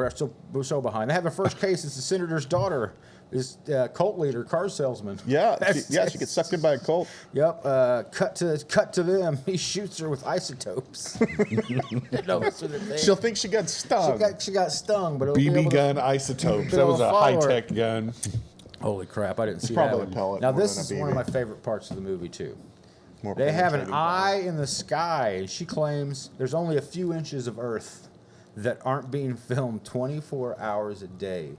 we're so behind. They have their first case. It's the senator's daughter, is cult leader, car salesman. Yeah, she gets sucked in by a cult. Yep. Cut to them. He shoots her with isotopes. No, that's what it is. She'll think she got stung. She got stung, but it'll be able BB to- gun isotopes. But That it'll was a follow her. high-tech gun. Holy crap! I didn't see probably that a pellet one. Now more this than a is one of BB. my favorite parts of the movie too. More They have an penetrating eye in the sky, and she claims there's only a few inches of Earth that aren't being filmed 24 hours a day.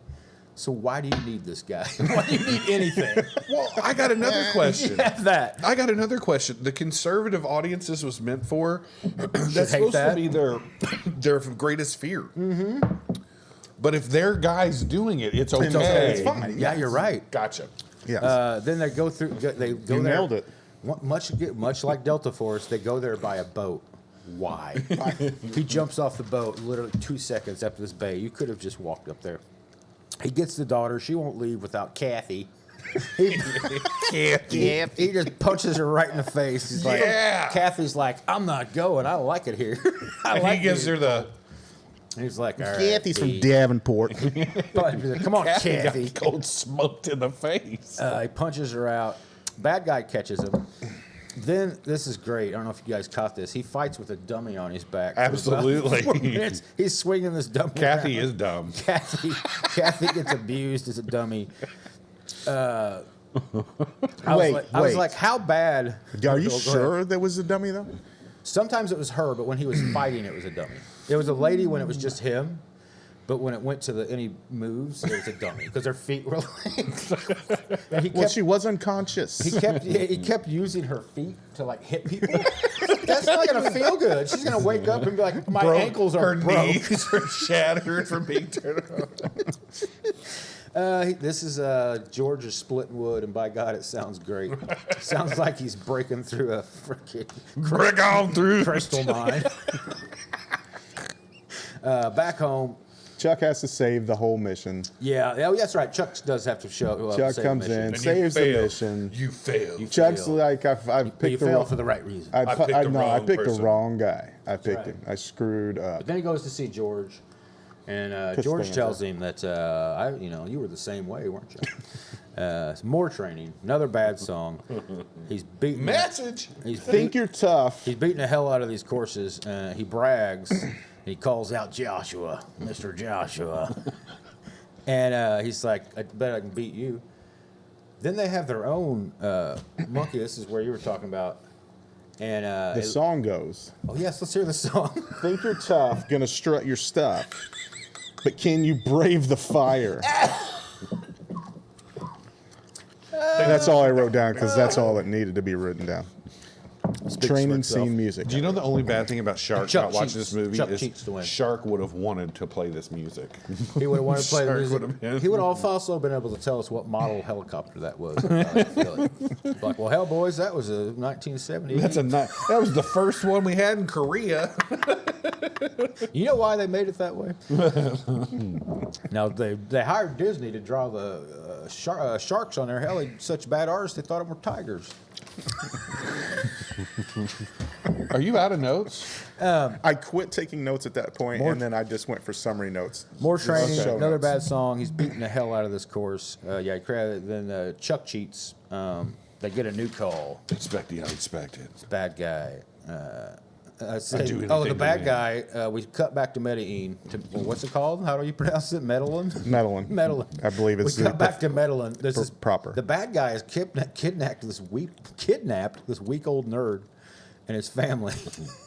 So why do you need this guy? Why do you need anything? Well, I got another question. You have that. I got another question. The conservative audience this was meant for, that's hate supposed that. to be their greatest fear. Mm-hmm. But if their guy's doing it, it's okay. okay. It's fine. Yeah, you're right. Gotcha. Yes. Then they go through. They go You there. nailed it. Much like Delta Force, they go there by a boat. Why? He jumps off the boat literally 2 seconds after this bay. You could have just walked up there. He gets the daughter. She won't leave without Kathy. He just punches her right in the face. He's like, Yeah. Kathy's like, I'm not going. I like it here. I And like he gives it. her the He's like, all right. Kathy's from B." Davenport. Come on, Kathy. got cold smoked in the face. He punches her out. Bad guy catches him. Then this is great. I don't know if you guys caught this. He fights with a dummy on his back. for about Absolutely. 4 minutes. He's swinging this dummy. Kathy around. is dumb. Kathy gets abused as a dummy. I Wait, was wait. like, how bad? Are you Go ahead. sure there was a dummy though? Sometimes it was her, but when he was fighting, it was a dummy. It was a lady when it was just him, but when it went to any moves, it was a dummy because her feet were like. And he Well, kept, she was unconscious. he kept using her feet to like hit people. That's not gonna feel good. She's gonna wake up and be like, my ankles are Her broke. knees are shattered from being turned around. This is Georgia splitting wood, and by God, it sounds great. Sounds like he's breaking through a freaking Break on through. crystal mine. Back home, Chuck has to save the whole mission. yeah, oh, that's right. Chuck does have to show. Chuck save comes the mission. in, And you saves the fail. mission. You fail. Chuck's fail. like, I've But you picked the failed wrong. for the right reason. I picked the wrong picked the person. wrong guy. I picked right. him. I screwed up. But then he goes to see George, and George stand tells him that you were the same way, weren't you? More training. Another bad song. He's beating. Message. He's Think you're tough. He's beating the hell out of these courses. He brags. He calls out Joshua, Mr. Joshua. And he's like, I bet I can beat you. Then they have their own monkey. This is where you were talking about. And The song goes, oh, yes, let's hear the song. think you're tough, gonna strut your stuff, but can you brave the fire? That's all I wrote down because that's all that needed to be written down. Training scene music. Do you know the only bad thing about Shark Chuck not watching cheats. this movie Chuck is cheats to win. Shark would have wanted to play this music. He would have wanted to play the Shark music. would have been. He would have also been able to tell us what model helicopter that was. Like, well, hell, boys, that was a 1970. That was the first one we had in Korea. You know why they made it that way? Now they hired Disney to draw the sharks on there. Hell, they such bad artists they thought them were tigers. Are you out of notes? I quit taking notes at that point, and then I just went for summary notes. More training, Show another notes. bad song. He's beating the hell out of this course. Yeah, then Chuck cheats. They get a new call. Expect the unexpected. Bad guy. do Oh, anything the bad to guy. We cut back to Medellin. What's it called? How do you pronounce it? Medellin? Medellin. I believe it's We cut back to Medellin. This is proper. The bad guy has kidnapped this weak old nerd and his family,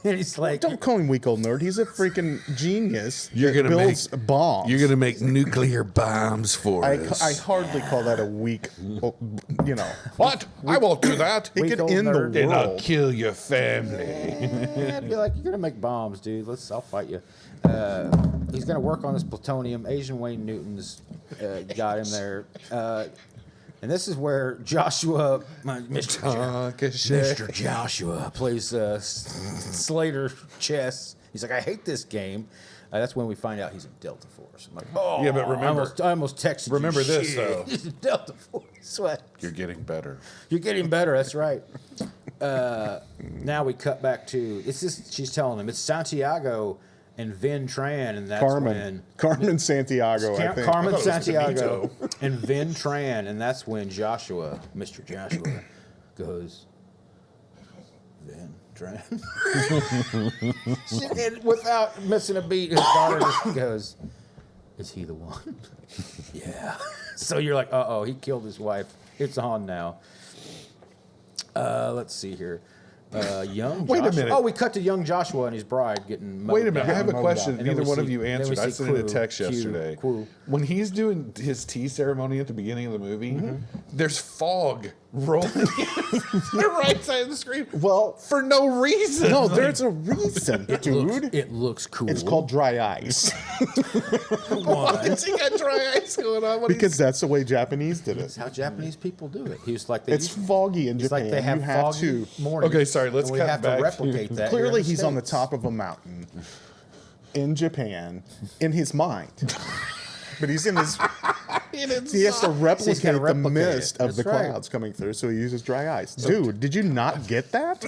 and he's like, Don't call him weak old nerd. He's a freaking genius. You're that gonna builds bombs. You're gonna make nuclear bombs for us. I hardly call that a weak. What? I won't do that. It Weak could old end the nerd. Then I'll world. kill your family. I'd be like, you're gonna make bombs, dude. I'll fight you. He's gonna work on this plutonium. Asian Wayne Newton's got him there. And this is where Joshua, Mr. Joshua, plays Slater chess. He's like, I hate this game. That's when we find out he's in Delta Force. I'm like, oh, Yeah, but remember- I almost texted you. remember this, Shit. though. He's in Delta Force. What? You're getting better. You're getting better. That's right. Now we cut back to she's telling him it's Santiago and Vin Tran, and that's when Carmen Santiago, I think. Carmen I thought it was Santiago and Vin Tran, and that's when Mr. Joshua, goes, Vin Tran, and without missing a beat, his daughter just goes, "Is he the one?" Yeah. So you're like, uh-oh, he killed his wife. It's on now. Let's see here. Young Wait a Joshua. minute. Oh, we cut to young Joshua and his bride getting mowed Wait a minute. I down. have a Mowed question. down. And then Neither we one of see- you then we answered. I see sent in a Q, text Q, yesterday. Q. When he's doing his tea ceremony at the beginning of the movie, there's fog rolling in the right side of the screen. Well, For no reason. no, Like, there's a reason, dude. It looks cool. It's called dry ice why has he got dry ice going on? When because that's the way Japanese did it. That's how Japanese people do it. He was like, It's foggy in it's Japan. like they have you have foggy to. mornings. Okay, sorry, let's and we cut have back to to- replicate that. here Clearly, in the he's on the States. top of a mountain in Japan, in his mind. But he's in his. He has to replicate the replicate it. mist of That's the right. clouds coming through, so he uses dry ice. Dude, did you not get that?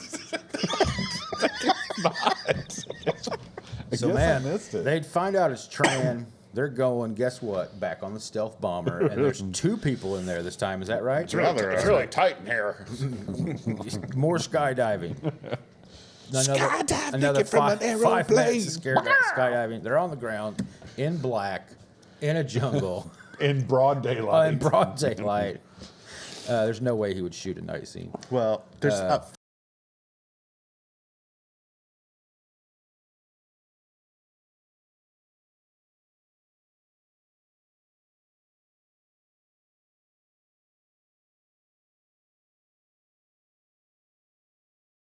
So guess I man, missed it. they'd find out it's Tran. They're going, guess what? Back on the stealth bomber, and there's 2 people in there this time. Is that right? It's really tight in here. More skydiving. Skydiving Another from an 5 aeroplane. minutes of skydiving. They're on the ground in black in a jungle In broad daylight. in broad daylight. There's no way he would shoot a night scene. Well, there's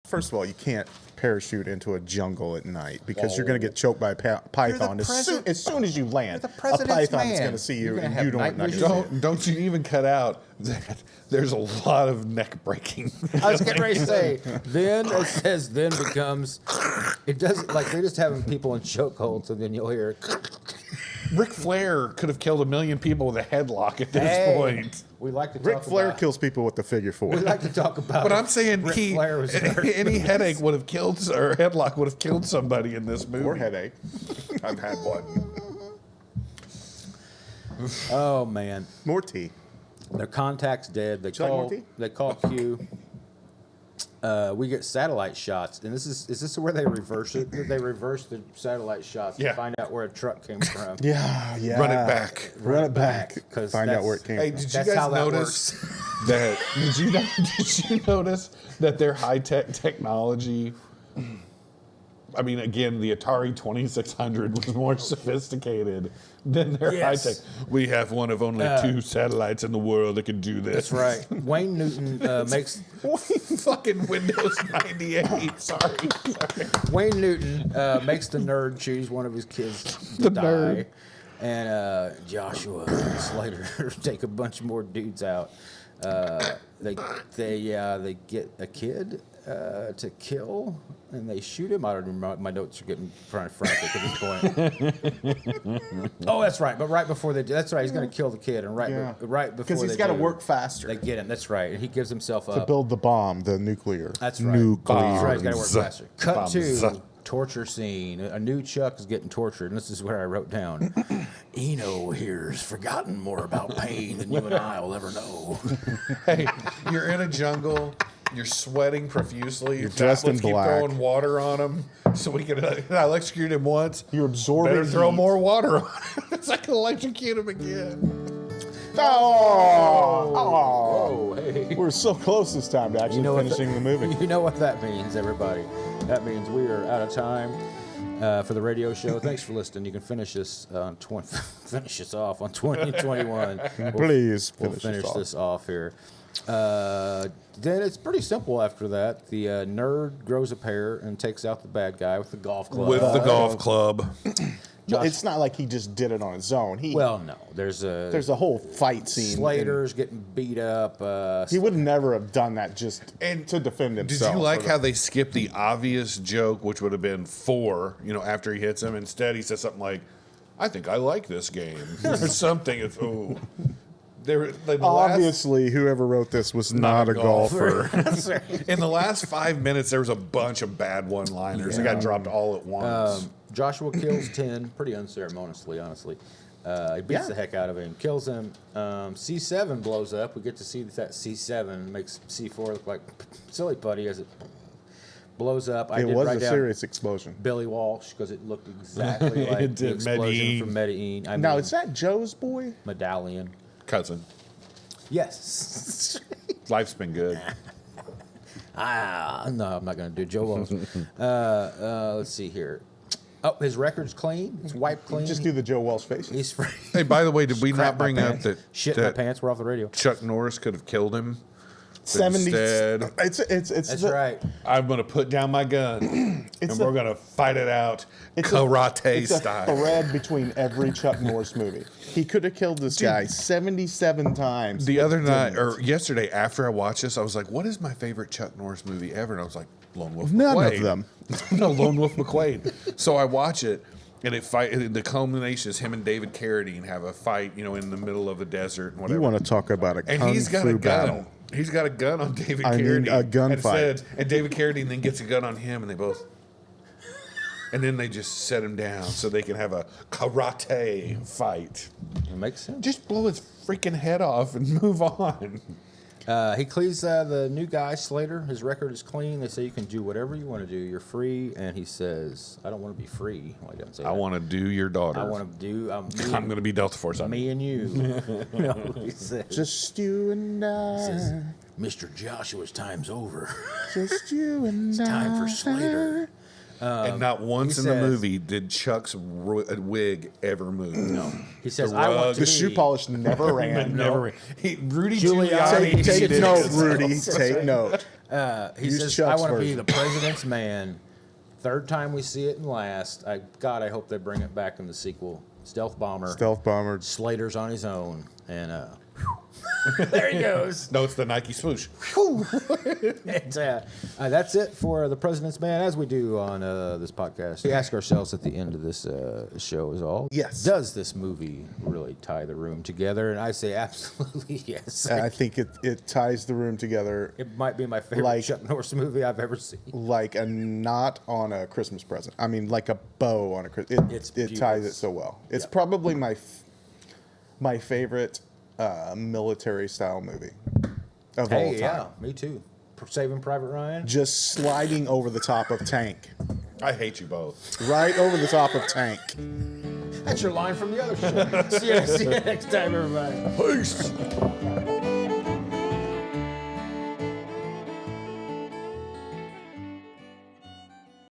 First of all, you can't parachute into a jungle at night because you're going to get choked by a python as soon as you land. the A president's python's man. going to see you, You're gonna and have you don't night know. vision. Don't you even cut out that there's a lot of neck breaking. I was getting ready to say, then it says, then becomes, it doesn't, like they're just having people in chokeholds, and then you'll hear, Ric Flair could have killed 1 million people with a headlock at this hey, point. we like to talk Ric Flair about, kills people with the figure four. we like to talk about But I'm saying Ric Flair was any headache would have killed, or headlock would have killed somebody in this movie. Or headache. I've had one. Oh man, More tea. their contact's dead. you like more tea? They call Q. We get satellite shots, and is this where they reverse it? They reverse the satellite shots Yeah. to find out where a truck came from. Yeah. Run it back. Run it back. 'cause Find out that's- where it came Hey, from. did you That's how guys that notice that? Did you notice that their high tech technology? I mean, again, the Atari 2600 was more sophisticated than their Yes. high tech. We have one of only 2 satellites in the world that can do this. That's right. Wayne Newton makes Fucking Windows 98. Sorry. Wayne Newton makes the nerd choose one of his kids to The die. nerd. And Joshua and Slater take a bunch more dudes out. They get a kid to kill, and they shoot him. I don't remember. My notes are getting frantic at this point. Oh, that's right. But right before they do, that's right. He's going to kill the kid, and right before because he's got to work faster. They get him. That's right. And he gives himself up to build the bomb, the nuclear. That's right. Nuclear. That's right. He's got to work faster. Cut Bombs. to torture scene. A new Chuck is getting tortured, and this is where I wrote down. Eno here's forgotten more about pain than you and I will ever know. Hey, you're in a jungle. You're sweating profusely. You're dressed in black. Keep throwing water on him so we can electrocute him once. You're absorbing Better throw heat. more water on him so I can electrocute him again. Oh, hey. We're so close this time to actually finishing the movie. You know what that means, everybody. That means we are out of time for the radio show. Thanks for listening. You can finish this on finish us off on 2021. Please we'll finish this off here. Then it's pretty simple after that. The nerd grows a pair and takes out the bad guy with the golf club. With the golf club. It's not like he just did it on his own. No. There's a whole fight scene. Slater's getting beat up. He would never have done that just to defend himself. Did you like how they skipped the obvious joke, which would have been 4, after he hits him? Instead, he says something like, I think I like this game. Or something. It's, obviously, whoever wrote this was not a golfer. In the last 5 minutes, there was a bunch of bad one-liners that got dropped all at once. Joshua kills 10 pretty unceremoniously, honestly. He beats the heck out of him, kills him. C7 blows up. We get to see that C7 makes C4 look like silly putty as it blows up. It was a serious explosion. Billy Walsh, because it looked exactly like the explosion from Medellin. Now, is that Joe's boy? Medallion. Cousin. Yes. Life's been good. No, I'm not going to do Joe Walsh. Let's see here. Oh, his record's clean. It's wiped clean. Just do the Joe Walsh face. He's free. Hey, by the way, did we not bring up that shit in my pants? We're off the radio. Chuck Norris could have killed him? 70. Instead, That's right. I'm going to put down my gun and we're going to fight it out karate style. It's a thread between every Chuck Norris movie. He could have killed this guy 77 times. The other night, or yesterday, after I watched this, I was like, what is my favorite Chuck Norris movie ever? And I was like, Lone Wolf McQuade. None of them. No, Lone Wolf McQuade. So I watch it, and the culmination is him and David Carradine have a fight, in the middle of the desert and whatever. You want to talk about a and kung he's got fu a gun. battle. He's got a gun on David I Carradine. mean, a gunfight. And David Carradine then gets a gun on him, and they both... And then they just set him down so they can have a karate fight. It makes sense. Just blow his freaking head off and move on. He cleans the new guy, Slater. His record is clean. They say you can do whatever you want to do. You're free. And he says, I don't want to be free. Well, he doesn't say I want to do your daughter. I want to do... I'm going to be Delta Force. Me and you. He says, Just you and I. He says, Mr. Joshua's time's over. Just you and It's time for Slater. And not once in the says- movie did Chuck's wig ever move. No. He says, The I want rug- to The be... shoe polish never ran. Never. Rudy Giuliani Giuliani. Take did note, it. Rudy. Take note. He Use says, I Chuck's want to be version. the president's man. Third time we see it and last. I hope they bring it back in the sequel. Stealth bomber. Stealth bomber. Slater's on his own. And there he goes. No, it's the Nike swoosh. And, that's it for the President's Man, as we do on this podcast. We ask ourselves at the end of this show is all. Yes. Does this movie really tie the room together? And I say absolutely yes. I think it ties the room together It might be my favorite Like- Chuck Norris movie I've ever seen. like a knot on a Christmas present. I mean, like a bow on a Christmas. It ties it so well. It's probably my favorite military style movie of all time. Yeah, me too. Saving Private Ryan. Just sliding over the top of Tank. I hate you both. Right over the top of Tank. That's your line from the other show. See you next time, everybody. Peace.